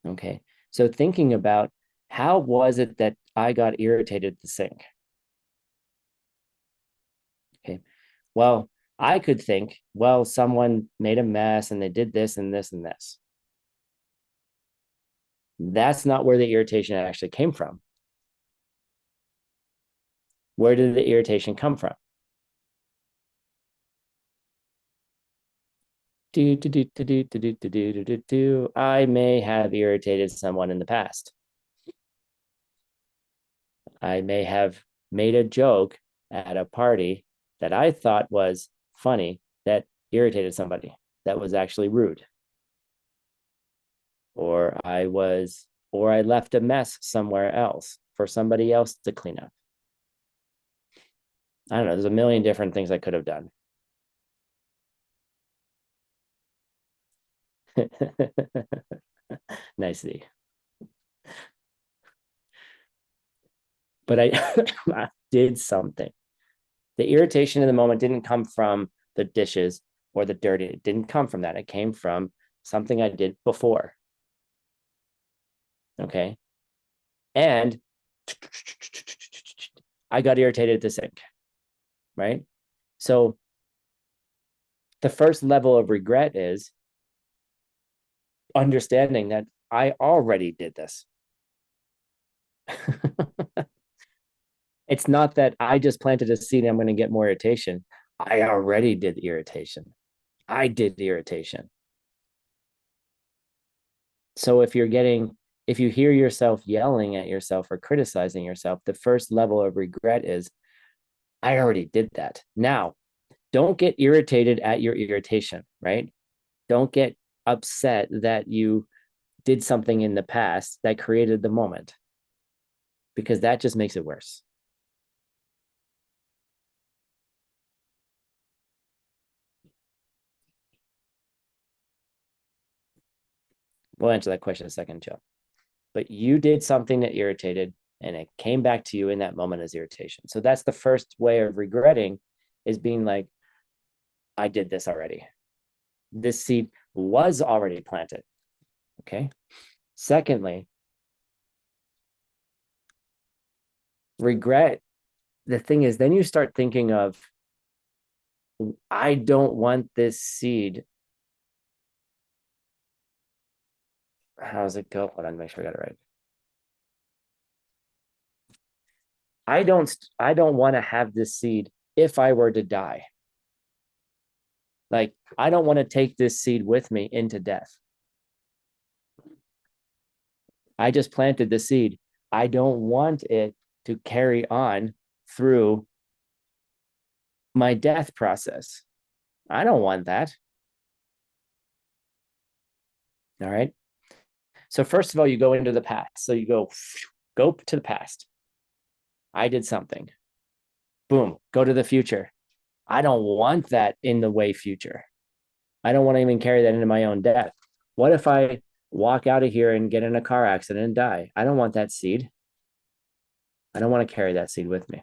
Okay. So thinking about, how was it that I got irritated at the sink? Okay. Well, I could think, well, someone made a mess and they did this and this and this. That's not where the irritation actually came from. Where did the irritation come from? I may have irritated someone in the past. I may have made a joke at a party that I thought was funny that irritated somebody, that was actually rude. Or I left a mess somewhere else for somebody else to clean up. I don't know. There's a million different things I could have done. Nicely. But I did something. The irritation in the moment didn't come from the dishes or the dirty. It didn't come from that. It came from something I did before. Okay. And I got irritated at the sink. Right. So the first level of regret is understanding that I already did this. It's not that I just planted a seed and I'm going to get more irritation. I already did irritation. I did the irritation. So if you hear yourself yelling at yourself or criticizing yourself, the first level of regret is, I already did that. Now, don't get irritated at your irritation, right? Don't get upset that you did something in the past that created the moment, because that just makes it worse. We'll answer that question in a second, Joe. But you did something that irritated and it came back to you in that moment as irritation. So that's the first way of regretting, is being like, I did this already. This seed was already planted. Okay. Secondly, regret. The thing is, then you start thinking of, I don't want this seed. How does it go? Hold on, make sure I got it right. I don't want to have this seed if I were to die. Like, I don't want to take this seed with me into death. I just planted the seed. I don't want it to carry on through my death process. I don't want that. All right. So first of all, you go into the past. So you go to the past. I did something. Boom, go to the future. I don't want that in the way future. I don't want to even carry that into my own death. What if I walk out of here and get in a car accident and die? I don't want that seed. I don't want to carry that seed with me.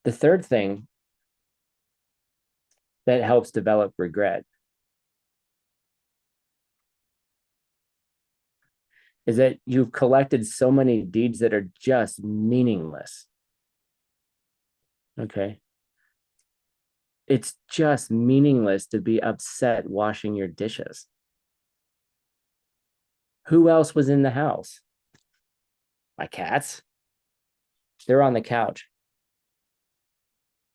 The third thing that helps develop regret is that you've collected so many deeds that are just meaningless. Okay. It's just meaningless to be upset washing your dishes. Who else was in the house? My cats. They're on the couch.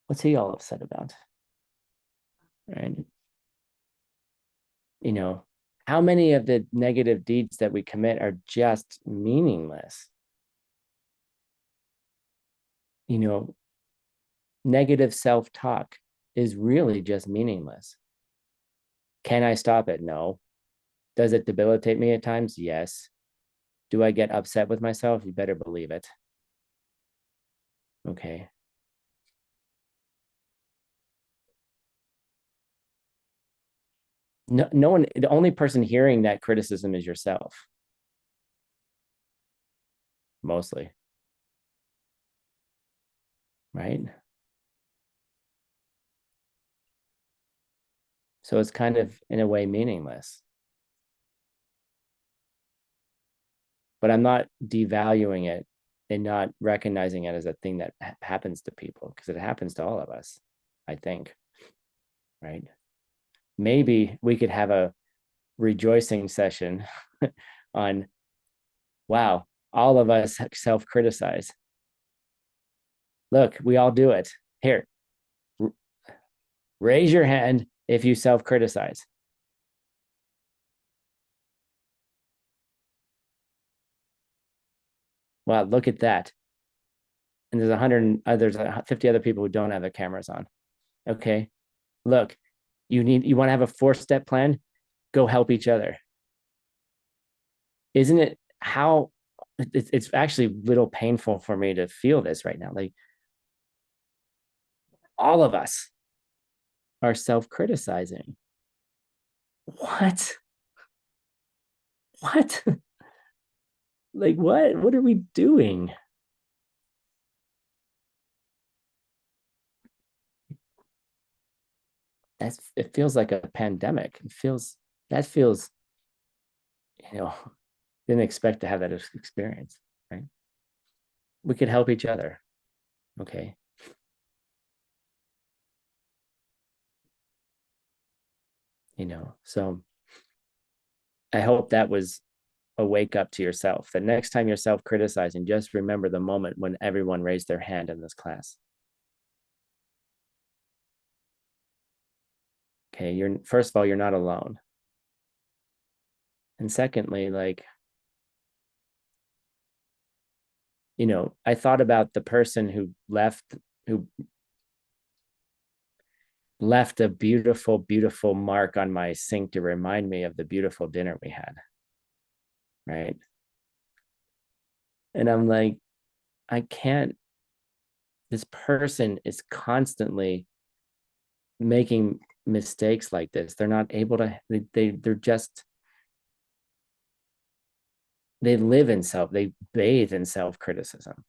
What's he all upset about? Right. You know, how many of the negative deeds that we commit are just meaningless? You know, negative self-talk is really just meaningless. Can I stop it? No. Does it debilitate me at times? Yes. Do I get upset with myself? You better believe it. Okay. No one, the only person hearing that criticism is yourself, mostly. Right. So it's kind of, in a way, meaningless. But I'm not devaluing it and not recognizing it as a thing that happens to people, because it happens to all of us, I think. Right. Maybe we could have a rejoicing session on, wow, all of us self criticize. Look, we all do it. Here, raise your hand if you self criticize. Wow, look at that. And there's 100 there's 50 other people who don't have their cameras on. Okay. Look, you want to have a 4-step plan? Go help each other. Isn't it how it's actually a little painful for me to feel this right now? Like, all of us are self-criticizing. What? What? Like, what are we doing? It feels like a pandemic. That feels, you know, didn't expect to have that experience, right? We could help each other. Okay. So I hope that was a wake up to yourself. The next time you're self criticizing, just remember the moment when everyone raised their hand in this class. Okay. First of all, you're not alone. And secondly, like, I thought about the person who left a beautiful, beautiful mark on my sink to remind me of the beautiful dinner we had. Right. And I'm like, I can't, this person is constantly making mistakes like this. They're not able to, they're just, they live in they bathe in self-criticism.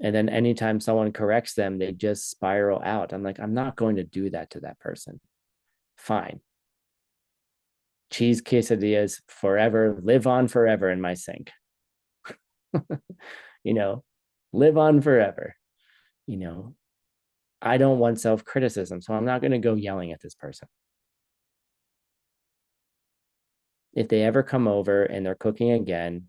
And then anytime someone corrects them, they just spiral out. I'm like, I'm not going to do that to that person. Fine. Cheese quesadillas forever, live on forever in my sink. you know, live on forever. You know, I don't want self-criticism, so I'm not going to go yelling at this person. If they ever come over and they're cooking again,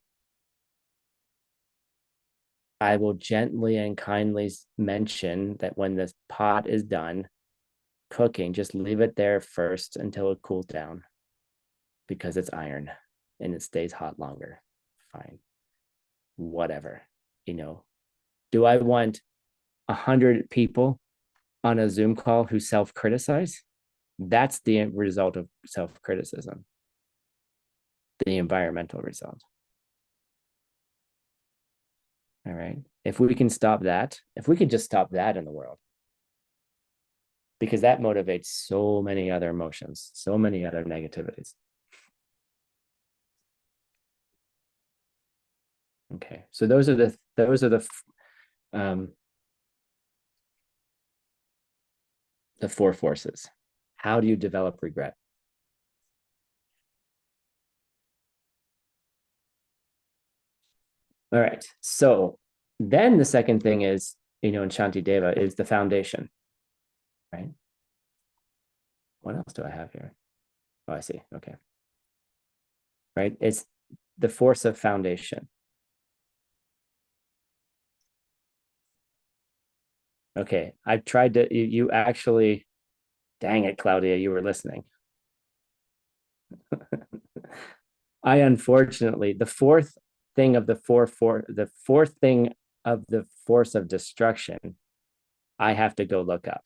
I will gently and kindly mention that when this pot is done cooking, just leave it there first until it cools down because it's iron and it stays hot longer. Fine. Whatever. Do I want 100 people on a Zoom call who self-criticize? That's the result of self-criticism, the environmental result. All right. If we can stop that, if we could just stop that in the world, because that motivates so many other emotions, so many other negativities. Okay. So those are the four forces. How do you develop regret? All right. So then the second thing is, in Shantideva is the foundation, right? What else do I have here? Oh, I see. Okay. Right. It's the force of foundation. Okay. I've tried to, you actually, dang it, Claudia, you were listening. I unfortunately, the fourth thing of the the fourth thing of the force of destruction, I have to go look up.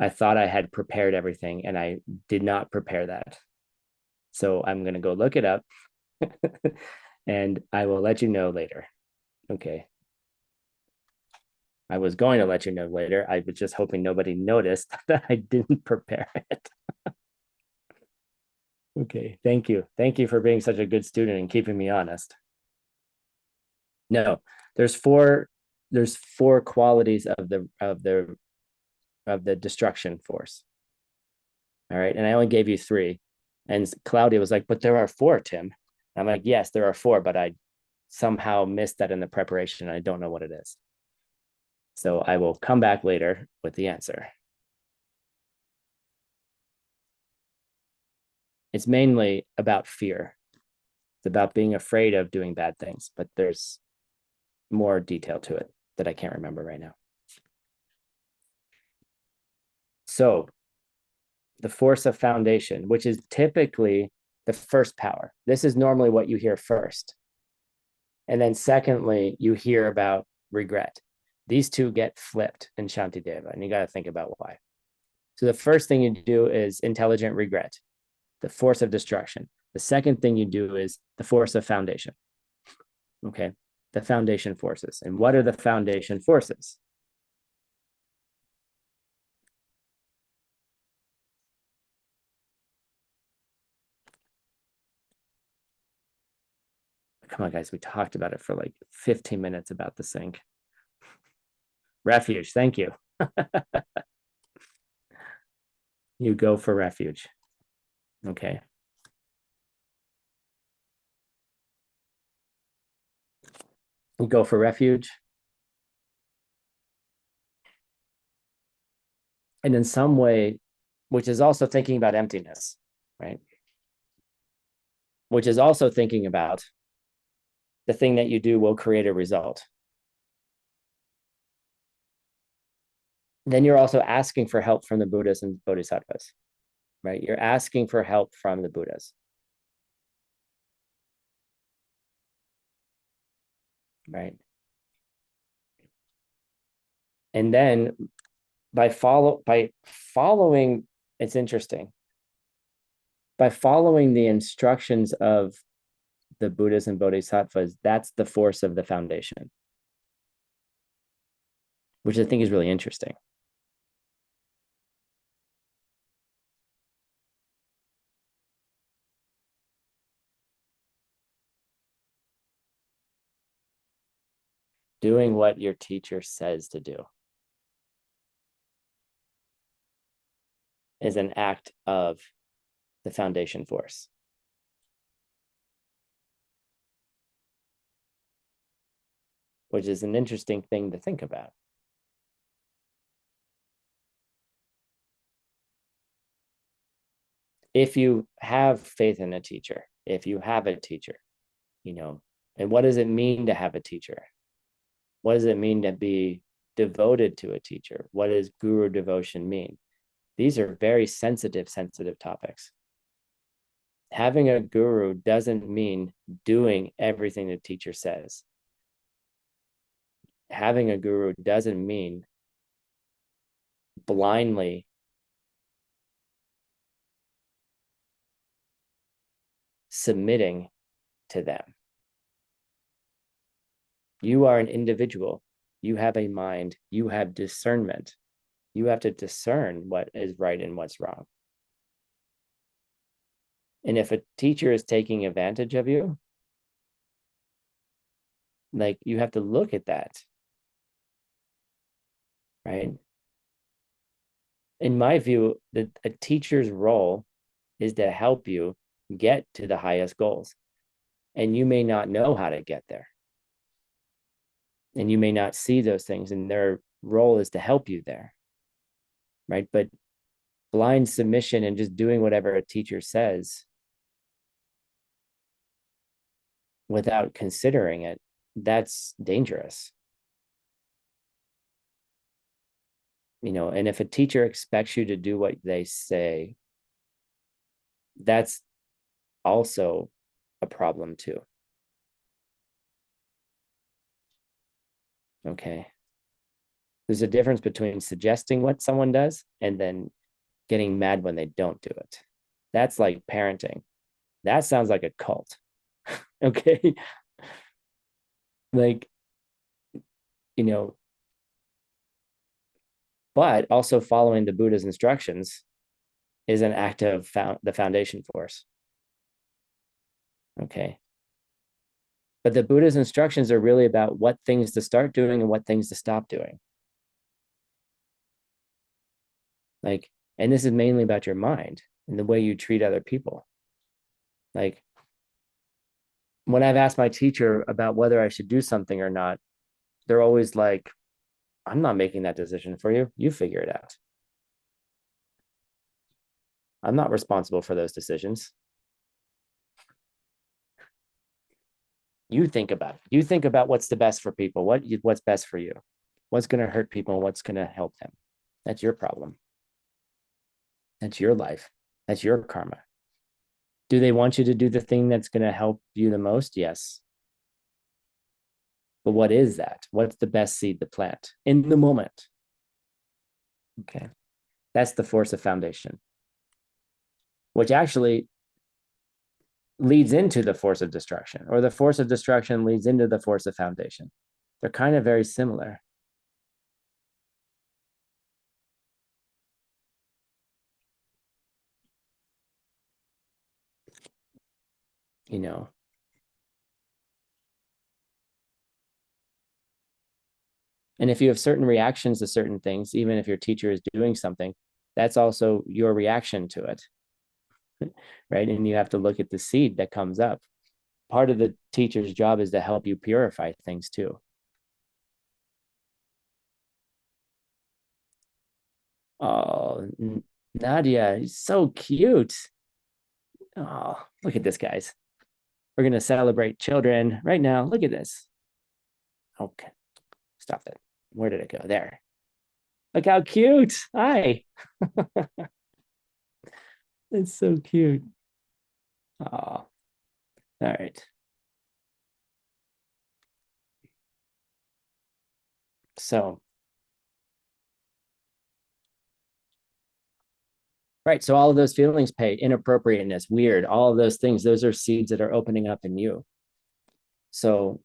I thought I had prepared everything and I did not prepare that. So I'm going to go look it up and I will let you know later. Okay. I was going to let you know later. I was just hoping nobody noticed that I didn't prepare it. Okay. Thank you. Thank you for being such a good student and keeping me honest. No, there's four qualities of the destruction force. All right. And I only gave you three. And Claudia was like, but there are four, Tim. I'm like, yes, there are four, but I somehow missed that in the preparation. I don't know what it is. So I will come back later with the answer. It's mainly about fear. It's about being afraid of doing bad things, but there's more detail to it that I can't remember right now. So the force of foundation, which is typically the first power. This is normally what you hear first. And then secondly, you hear about regret. These two get flipped in Shantideva, and you got to think about why. So the first thing you do is intelligent regret, the force of destruction. The second thing you do is the force of foundation. Okay, the foundation forces. And what are the foundation forces? Come on, guys, we talked about it for like 15 minutes about the sink. Refuge, thank you. You go for refuge. Okay. You go for refuge. And in some way, which is also thinking about emptiness, right? Which is also thinking about the thing that you do will create a result. Then you're also asking for help from the Buddhas and Bodhisattvas, right? You're asking for help from the Buddhas, right? And then by following, it's interesting. By following the instructions of the Buddhas and Bodhisattvas, that's the force of the foundation, which I think is really interesting. Doing what your teacher says to do is an act of the foundation force. Which is an interesting thing to think about. If you have faith in a teacher, if you have a teacher, and what does it mean to have a teacher? What does it mean to be devoted to a teacher? What does guru devotion mean? These are very sensitive topics. Having a guru doesn't mean doing everything the teacher says. Having a guru doesn't mean blindly submitting to them. You are an individual. You have a mind. You have discernment. You have to discern what is right and what's wrong. And if a teacher is taking advantage of you, like, you have to look at that, right? In my view, a teacher's role is to help you get to the highest goals. And you may not know how to get there. And you may not see those things, and their role is to help you there, right? But blind submission and just doing whatever a teacher says without considering it, that's dangerous. And if a teacher expects you to do what they say, that's also a problem too. Okay. There's a difference between suggesting what someone does and then getting mad when they don't do it. That's like parenting. That sounds like a cult. Okay. Like, but also following the Buddha's instructions is an act of the foundation force. Okay. But the Buddha's instructions are really about what things to start doing and what things to stop doing. Like, and this is mainly about your mind and the way you treat other people. Like, when I've asked my teacher about whether I should do something or not, they're always like, I'm not making that decision for you. You figure it out. I'm not responsible for those decisions. You think about it. You think about what's the best for people, what's best for you, what's going to hurt people, and what's going to help them. That's your problem. That's your life. That's your karma. Do they want you to do the thing that's going to help you the most? Yes. But what is that? What's the best seed to plant in the moment? Okay. That's the force of foundation, which actually leads into the force of destruction, or the force of destruction leads into the force of foundation. They're kind of very similar. And if you have certain reactions to certain things, even if your teacher is doing something, that's also your reaction to it, right? And you have to look at the seed that comes up. Part of the teacher's job is to help you purify things too. Oh, Nadia, he's so cute. Oh, look at this, guys. We're going to celebrate children right now. Look at this. Okay, stop that. Where did it go? There. Look how cute. Hi. It's so cute. Oh, all right. So, right. So all of those feelings, inappropriateness, weird, all of those things, those are seeds that are opening up in you. So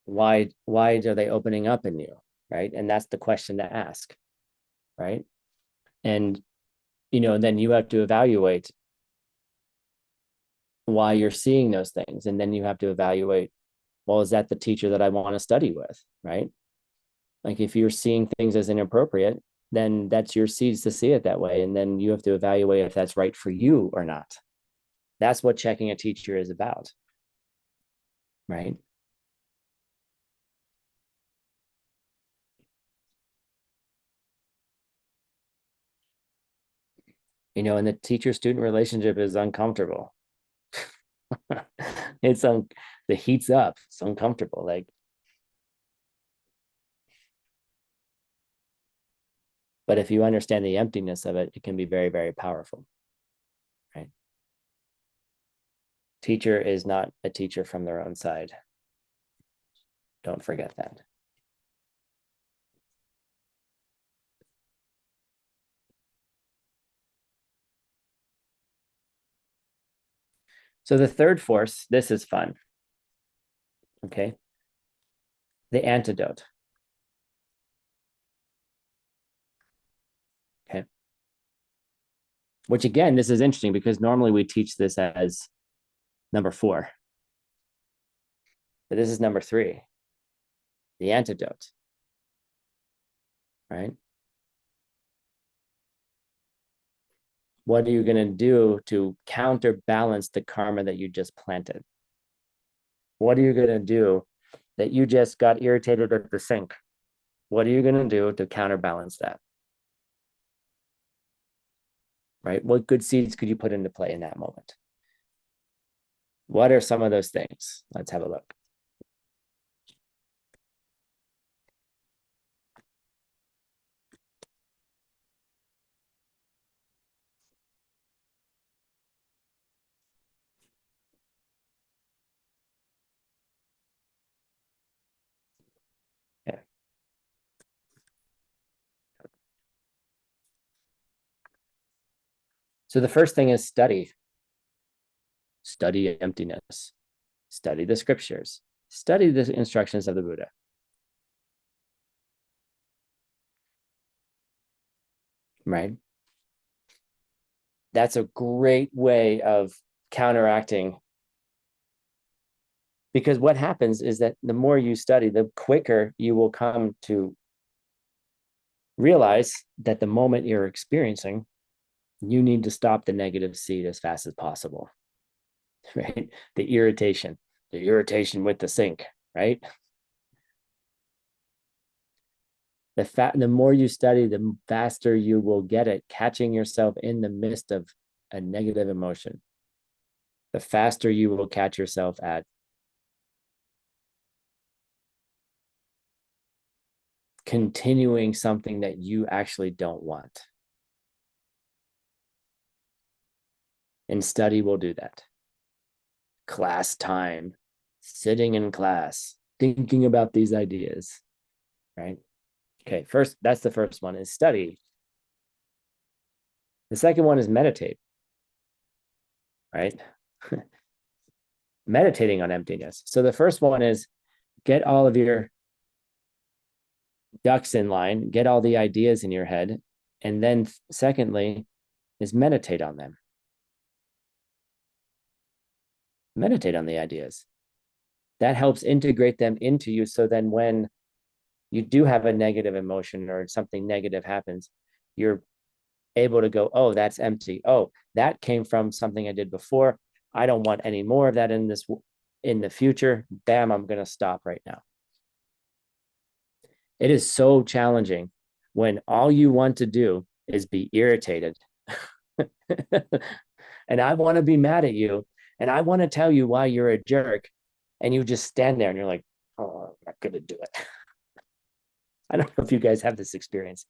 why are they opening up in you? Right. And that's the question to ask. Right. And, then you have to evaluate why you're seeing those things. And then you have to evaluate, well, is that the teacher that I want to study with? Right. Like if you're seeing things as inappropriate, then that's your seeds to see it that way. And then you have to evaluate if that's right for you or not. That's what checking a teacher is about, right? And the teacher-student relationship is uncomfortable. it's the heat's up. It's uncomfortable. But if you understand the emptiness of it, it can be very, very powerful, right? Teacher is not a teacher from their own side. Don't forget that. So the third force, this is fun. Okay. The antidote. Okay. Which again, this is interesting because normally we teach this as number 4. But this is number 3. The antidote. Right? What are you going to do to counterbalance the karma that you just planted? What are you going to do that you just got irritated at the sink? What are you going to do to counterbalance that? Right? What good seeds could you put into play in that moment? What are some of those things? Let's have a look. Yeah. So the first thing is study. Study emptiness. Study the scriptures. Study the instructions of the Buddha. Right? That's a great way of counteracting, because what happens is that the more you study, the quicker you will come to realize that the moment you're experiencing, you need to stop the negative seed as fast as possible. Right? The irritation with the sink, right? The more you study, the faster you will get at catching yourself in the midst of a negative emotion. The faster you will catch yourself at continuing something that you actually don't want. And study will do that. Class time, sitting in class, thinking about these ideas, right? Okay, first, that's the first one, is study. The second one is meditate, right? Meditating on emptiness. So the first one is get all of your ducks in line, get all the ideas in your head. And then secondly is meditate on them. Meditate on the ideas. That helps integrate them into you. So then when you do have a negative emotion or something negative happens, you're able to go, oh, that's empty. Oh, that came from something I did before. I don't want any more of that in the future. Bam, I'm going to stop right now. It is so challenging when all you want to do is be irritated. And I want to be mad at you. And I want to tell you why you're a jerk. And you just stand there and you're like, oh, I'm not going to do it. I don't know if you guys have this experience,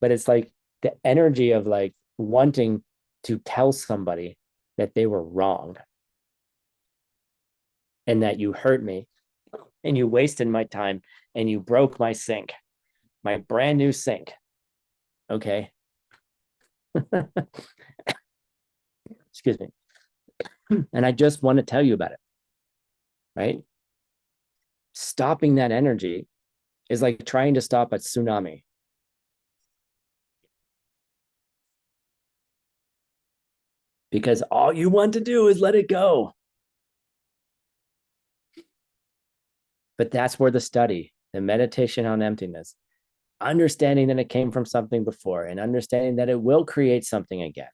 but it's like the energy of like wanting to tell somebody that they were wrong and that you hurt me and you wasted my time and you broke my sink, my brand new sink. Okay. Excuse me. And I just want to tell you about it. Right? Stopping that energy is like trying to stop a tsunami. Because all you want to do is let it go. But that's where the study the meditation on emptiness, understanding that it came from something before and understanding that it will create something again.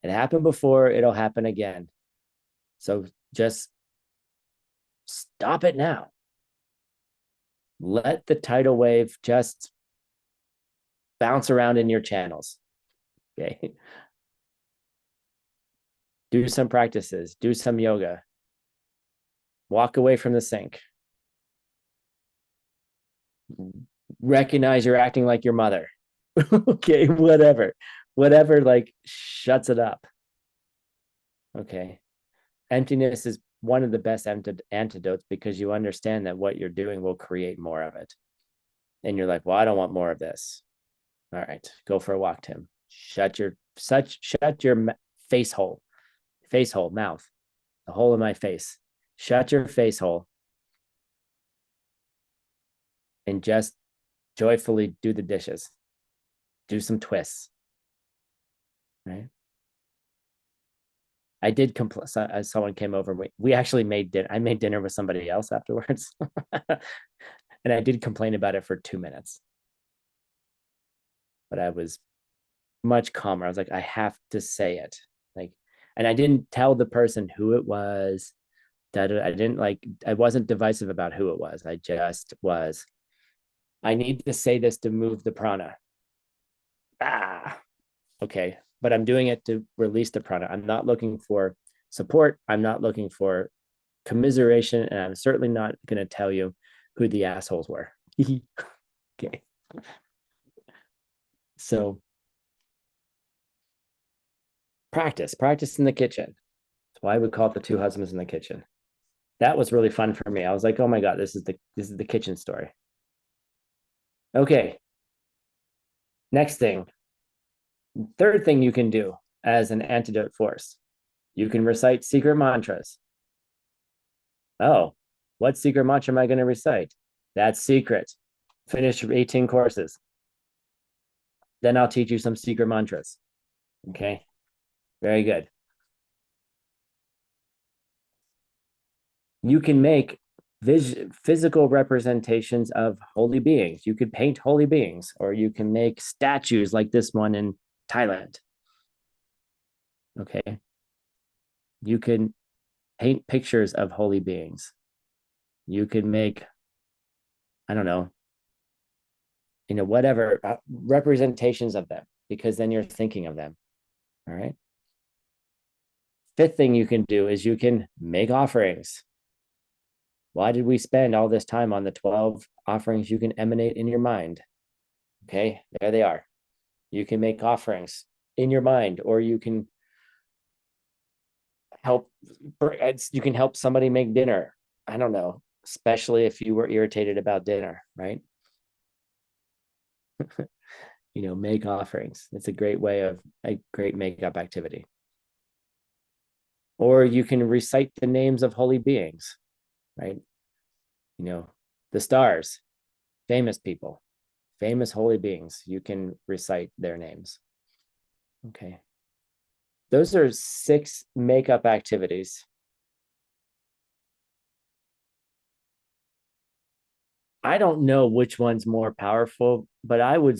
It happened before, it'll happen again. So just stop it now. Let the tidal wave just bounce around in your channels. Okay. Do some practices, do some yoga, walk away from the sink. Recognize you're acting like your mother. Okay, whatever, like shuts it up. Okay. Emptiness is one of the best antidotes because you understand that what you're doing will create more of it. And you're like, well, I don't want more of this. All right, go for a walk, Tim. Shut your face hole, mouth, the hole in my face. Shut your face hole and just joyfully do the dishes. Do some twists. Right. I did complain. Someone came over. We actually made dinner. I made dinner with somebody else afterwards. And I did complain about it for 2 minutes. But I was much calmer. I was like, I have to say it. Like, and I didn't tell the person who it was. That I didn't like, I wasn't divisive about who it was. I just was, I need to say this to move the prana. Okay. But I'm doing it to release the prana. I'm not looking for support. I'm not looking for commiseration. And I'm certainly not going to tell you who the assholes were. Okay. So practice in the kitchen. That's why we call it the two husbands in the kitchen. That was really fun for me. I was like, oh my God, this is the kitchen story. Okay. Next thing. Third thing you can do as an antidote force, you can recite secret mantras. Oh, what secret mantra am I going to recite? That's secret. Finish 18 courses. Then I'll teach you some secret mantras. Okay. Very good. You can make physical representations of holy beings. You could paint holy beings, or you can make statues like this one in Thailand. Okay. You can paint pictures of holy beings. You could make, I don't know, whatever representations of them, because then you're thinking of them. All right. Fifth thing you can do is you can make offerings. Why did we spend all this time on the 12 offerings you can emanate in your mind? Okay, there they are. You can make offerings in your mind, or you can help somebody make dinner. I don't know, especially if you were irritated about dinner, right? Make offerings. It's a great way of a great makeup activity. Or you can recite the names of holy beings, right? The stars, famous people, famous holy beings. You can recite their names. Okay. Those are 6 makeup activities. I don't know which one's more powerful, but I would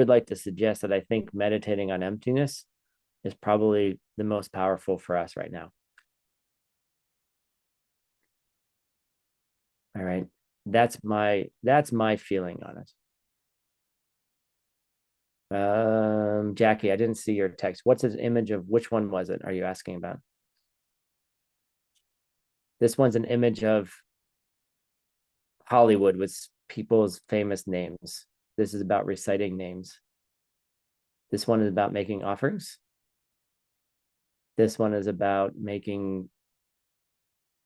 like to suggest that I think meditating on emptiness is probably the most powerful for us right now. All right. That's my feeling on it. Jackie, I didn't see your text. What's an image of, which one was it? Are you asking about? This one's an image of Hollywood with people's famous names. This is about reciting names. This one is about making offerings. This one is about making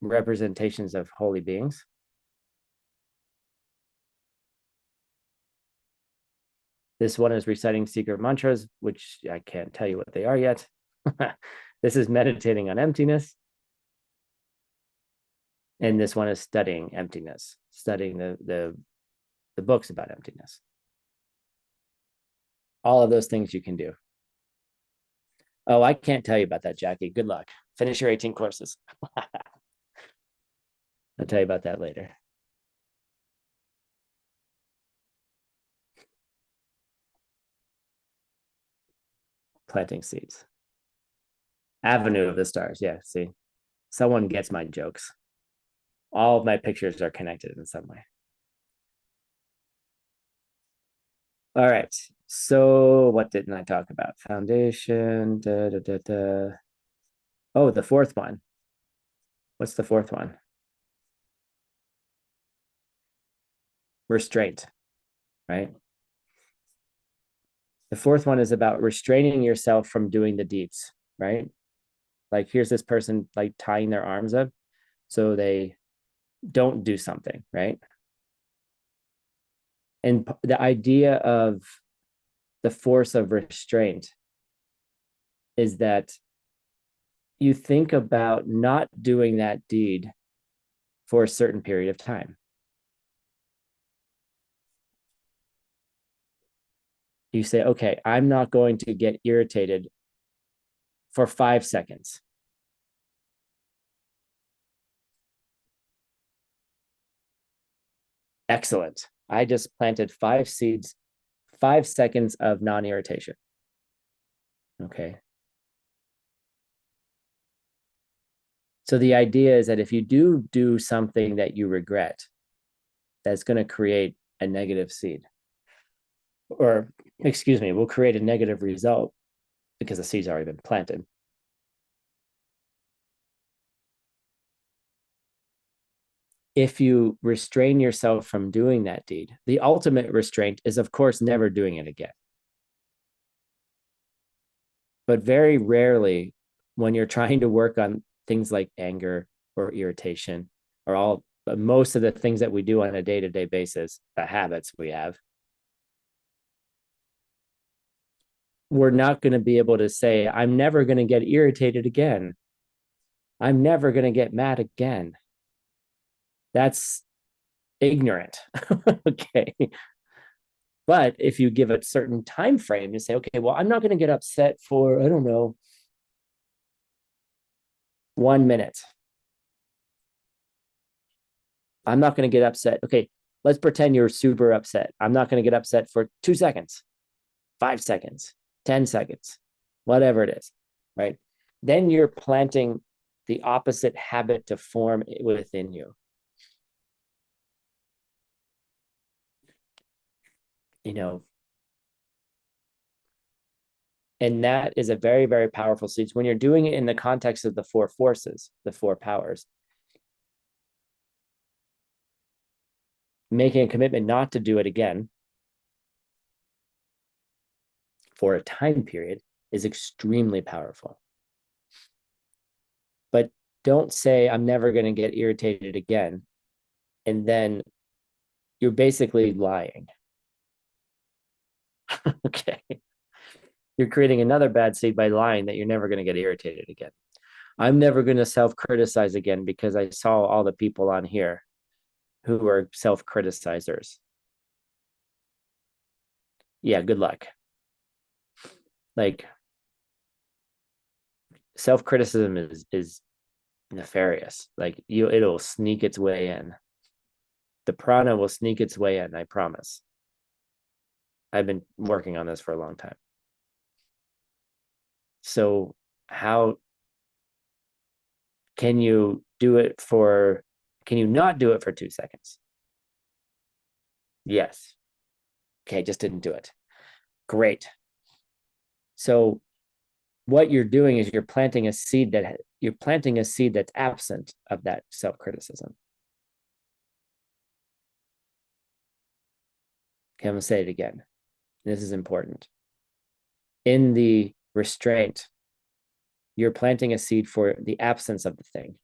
representations of holy beings. This one is reciting secret mantras, which I can't tell you what they are yet. This is meditating on emptiness. And this one is studying emptiness, studying the books about emptiness. All of those things you can do. Oh, I can't tell you about that, Jackie. Good luck. Finish your 18 courses. I'll tell you about that later. Planting seeds. Avenue of the Stars. Yeah, see, someone gets my jokes. All of my pictures are connected in some way. All right. So what didn't I talk about? Foundation. Da, da, da, da. Oh, the fourth one. What's the fourth one? Restraint, right? The fourth one is about restraining yourself from doing the deeds, right? Like here's this person like tying their arms up so they don't do something, right? And the idea of the force of restraint is that you think about not doing that deed for a certain period of time. You say, okay, I'm not going to get irritated for 5 seconds. Excellent. I just planted 5 seeds, 5 seconds of non-irritation. Okay. So the idea is that if you do something that you regret, that's going to create a negative seed. Or, excuse me, will create a negative result because the seed's already been planted. If you restrain yourself from doing that deed, the ultimate restraint is, of course, never doing it again. But very rarely, when you're trying to work on things like anger or irritation, or all most of the things that we do on a day-to-day basis, the habits we have, we're not going to be able to say, I'm never going to get irritated again. I'm never going to get mad again. That's ignorant. Okay. But if you give a certain time frame and say, okay, well, I'm not going to get upset for, I don't know, 1 minute. I'm not going to get upset. Okay, let's pretend you're super upset. I'm not going to get upset for 2 seconds, 5 seconds, 10 seconds, whatever it is, right? Then you're planting the opposite habit to form within you. You know, and that is a very, very powerful seed. When you're doing it in the context of the 4 forces, the 4 powers, making a commitment not to do it again for a time period is extremely powerful. But don't say, I'm never going to get irritated again. And then you're basically lying. Okay. You're creating another bad seed by lying that you're never going to get irritated again. I'm never going to self-criticize again because I saw all the people on here who are self-criticizers. Yeah, good luck. Like, self-criticism is nefarious. Like it'll sneak its way in. The prana will sneak its way in, I promise. I've been working on this for a long time. So how can you do it for, can you not do it for 2 seconds? Yes. Okay, just didn't do it. Great. So what you're doing is you're planting a seed that's absent of that self-criticism. Okay, I'm gonna say it again. This is important. In the restraint, you're planting a seed for the absence of the thing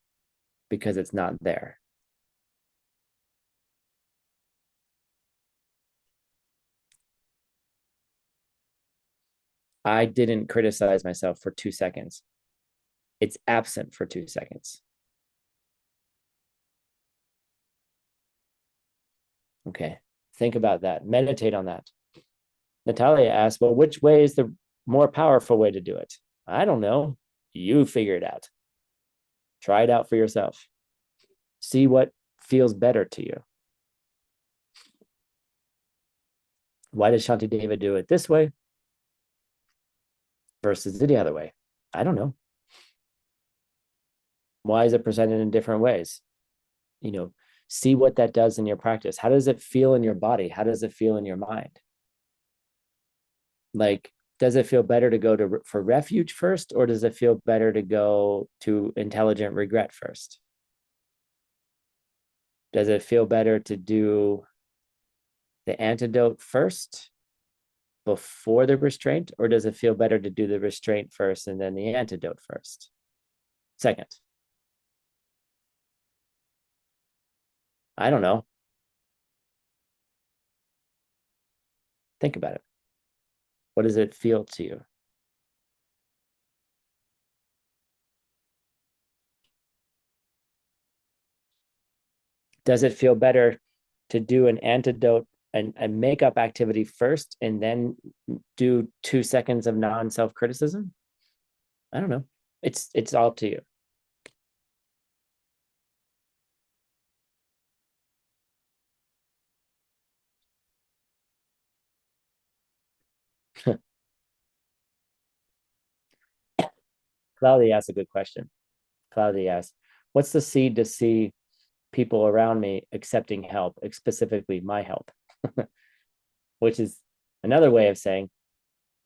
because it's not there. I didn't criticize myself for 2 seconds. It's absent for 2 seconds. Okay, think about that. Meditate on that. Natalia asked, well, which way is the more powerful way to do it? I don't know. You figure it out. Try it out for yourself. See what feels better to you. Why does Shanti Deva do it this way? versus the other way? I don't know. Why is it presented in different ways? You know, see what that does in your practice. How does it feel in your body? How does it feel in your mind? Like, does it feel better to go to for refuge first, or does it feel better to go to intelligent regret first? Does it feel better to do the antidote first before the restraint, or does it feel better to do the restraint first and then the antidote first? Second. I don't know. Think about it. What does it feel to you? Does it feel better to do an antidote and a makeup activity first and then do 2 seconds of non-self-criticism? I don't know. It's all up to you. Claudia asked a good question. Claudia asked, what's the seed to see people around me accepting help, specifically my help? Which is another way of saying,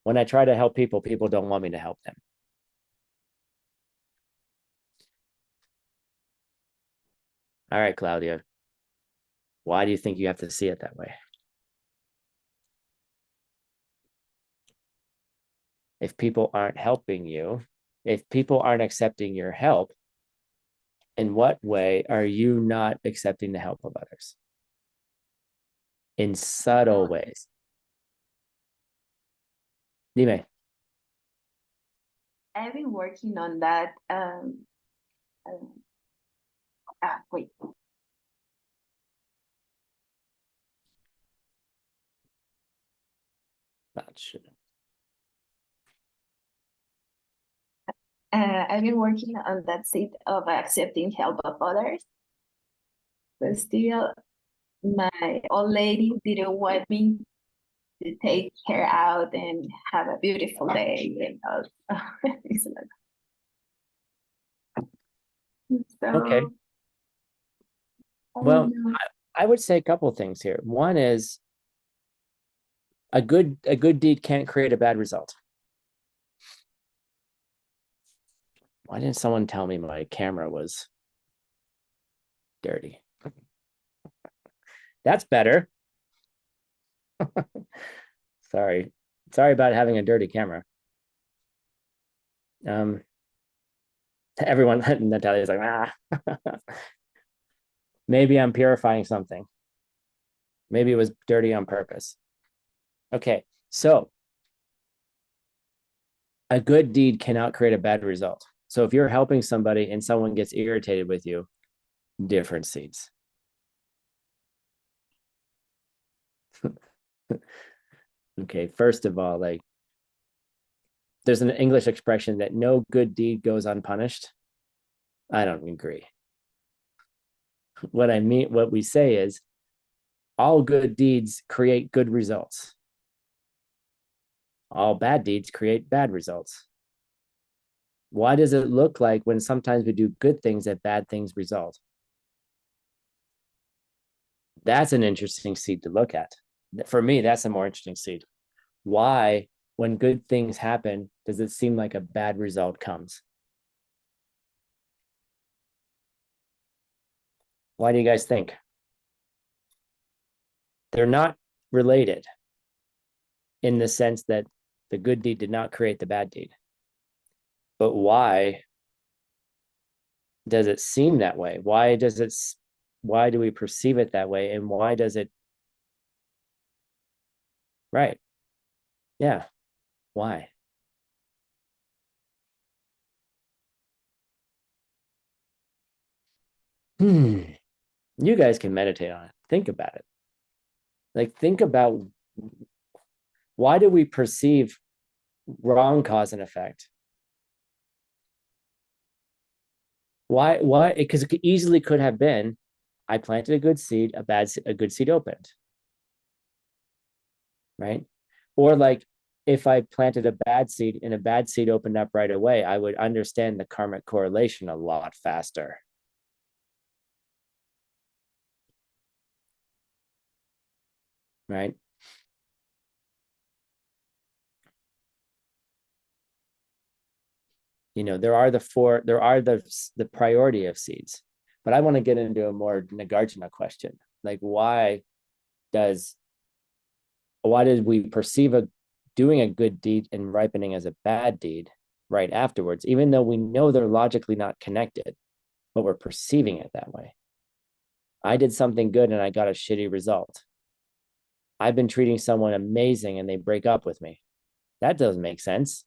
when I try to help people, people don't want me to help them. All right, Claudia, why do you think you have to see it that way? If people aren't helping you, if people aren't accepting your help, in what way are you not accepting the help of others? In subtle ways. Dime. I've been working on that. Wait. Not sure. I've been working on that state of accepting help of others, but still, my old lady didn't want me to take her out and have a beautiful day. It's like, so, Okay. Well, I would say a couple of things here. One is a good deed can't create a bad result. Why didn't someone tell me my camera was dirty? That's better. Sorry about having a dirty camera. Everyone, Natalia's like, maybe I'm purifying something. Maybe it was dirty on purpose. Okay, so a good deed cannot create a bad result. So if you're helping somebody and someone gets irritated with you, different seeds. Okay, first of all, like, there's an English expression that no good deed goes unpunished. I don't agree. What we say is all good deeds create good results. All bad deeds create bad results. Why does it look like when sometimes we do good things that bad things result? That's an interesting seed to look at. For me, that's a more interesting seed. Why, when good things happen, does it seem like a bad result comes? Why do you guys think? They're not related in the sense that the good deed did not create the bad deed. But why does it seem that way? Why do we perceive it that way? And why does it, right? Yeah. Why? You guys can meditate on it. Think about it. Like, think about, why do we perceive wrong cause and effect? Why? Because it easily could have been, I planted a good seed, a good seed opened, right? Or like, if I planted a bad seed and a bad seed opened up right away, I would understand the karmic correlation a lot faster. Right? There are the priority of seeds. But I want to get into a more Nagarjuna question. Like, why did we perceive doing a good deed and ripening as a bad deed right afterwards, even though we know they're logically not connected, but we're perceiving it that way? I did something good and I got a shitty result. I've been treating someone amazing and they break up with me. That doesn't make sense.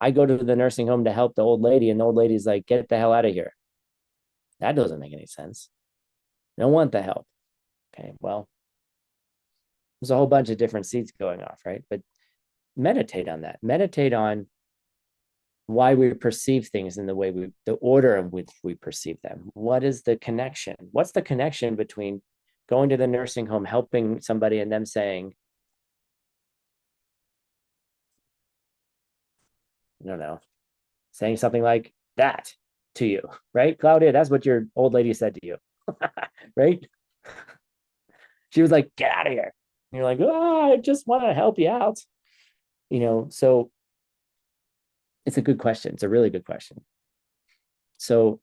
I go to the nursing home to help the old lady and the old lady's like, get the hell out of here. That doesn't make any sense. I don't want the help. Okay, well, there's a whole bunch of different seeds going off, right? But meditate on that. Meditate on why we perceive things in the order in which we perceive them. What is the connection? What's the connection between going to the nursing home, helping somebody, and them saying, I don't know, saying something like that to you, right? Claudia, that's what your old lady said to you, right? She was like, get out of here. And you're like, oh, I just want to help you out. So it's a good question. It's a really good question. So,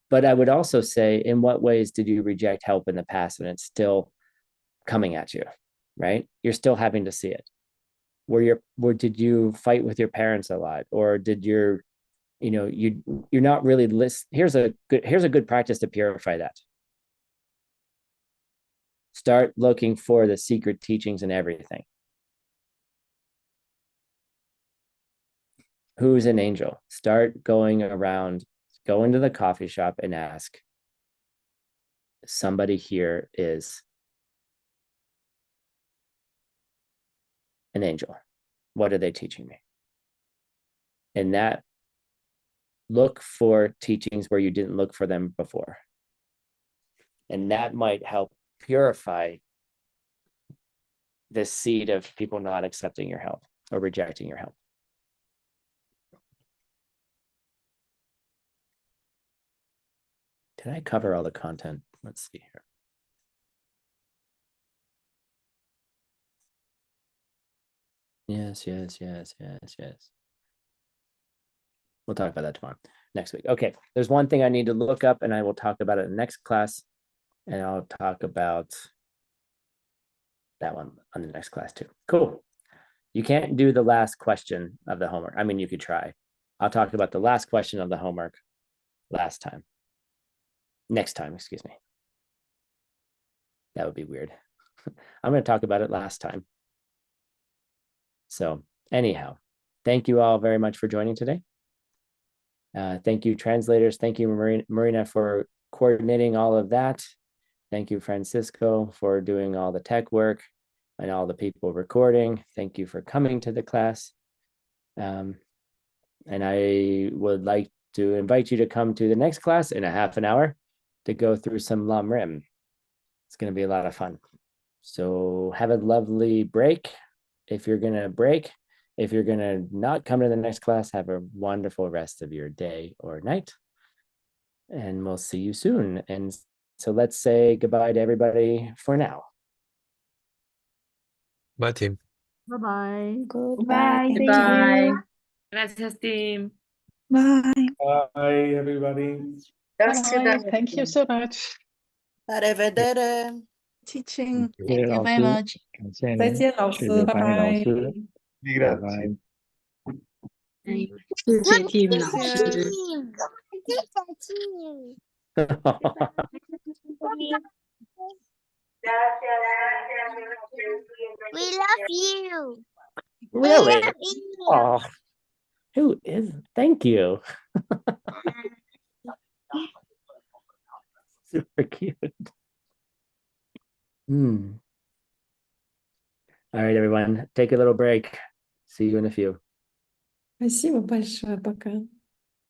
but I would also say, in what ways did you reject help in the past and it's still coming at you, right? You're still having to see it. Where did you fight with your parents a lot? Or did you're not really list. Here's a good practice to purify that. Start looking for the secret teachings in everything. Who's an angel? Start going around, go into the coffee shop and ask, somebody here is an angel. What are they teaching me? And that, look for teachings where you didn't look for them before. And that might help purify this seed of people not accepting your help or rejecting your help. Did I cover all the content? Let's see here. Yes. We'll talk about that tomorrow, next week. Okay, there's one thing I need to look up and I will talk about it in the next class. And I'll talk about that one on the next class too. Cool. You can't do the last question of the homework. I mean, you could try. I'll talk about the last question of the homework next time, excuse me. That would be weird. I'm going to talk about it last time. So anyhow, thank you all very much for joining today. Thank you, translators. Thank you, Marina, for coordinating all of that. Thank you, Francisco, for doing all the tech work and all the people recording. Thank you for coming to the class. And I would like to invite you to come to the next class in a half an hour to go through some Lam Rim. It's going to be a lot of fun. So have a lovely break. If you're going to break, if you're going to not come to the next class, have a wonderful rest of your day or night. And we'll see you soon. And so let's say goodbye to everybody for now. Bye, Tim. Bye-bye. Goodbye. Thank Goodbye. you. Gracias, Tim. Bye. Bye, everybody. Bye. Thank you so much. Arrivederci. Teaching. Thank you very much. 再见，老师，拜拜。Grazie. 谢谢 Tim 老师。We love you. Really? We love you. Oh, who is? Thank you. Super cute. All right, everyone, take a little break. See you in a few. Спасибо большое, пока.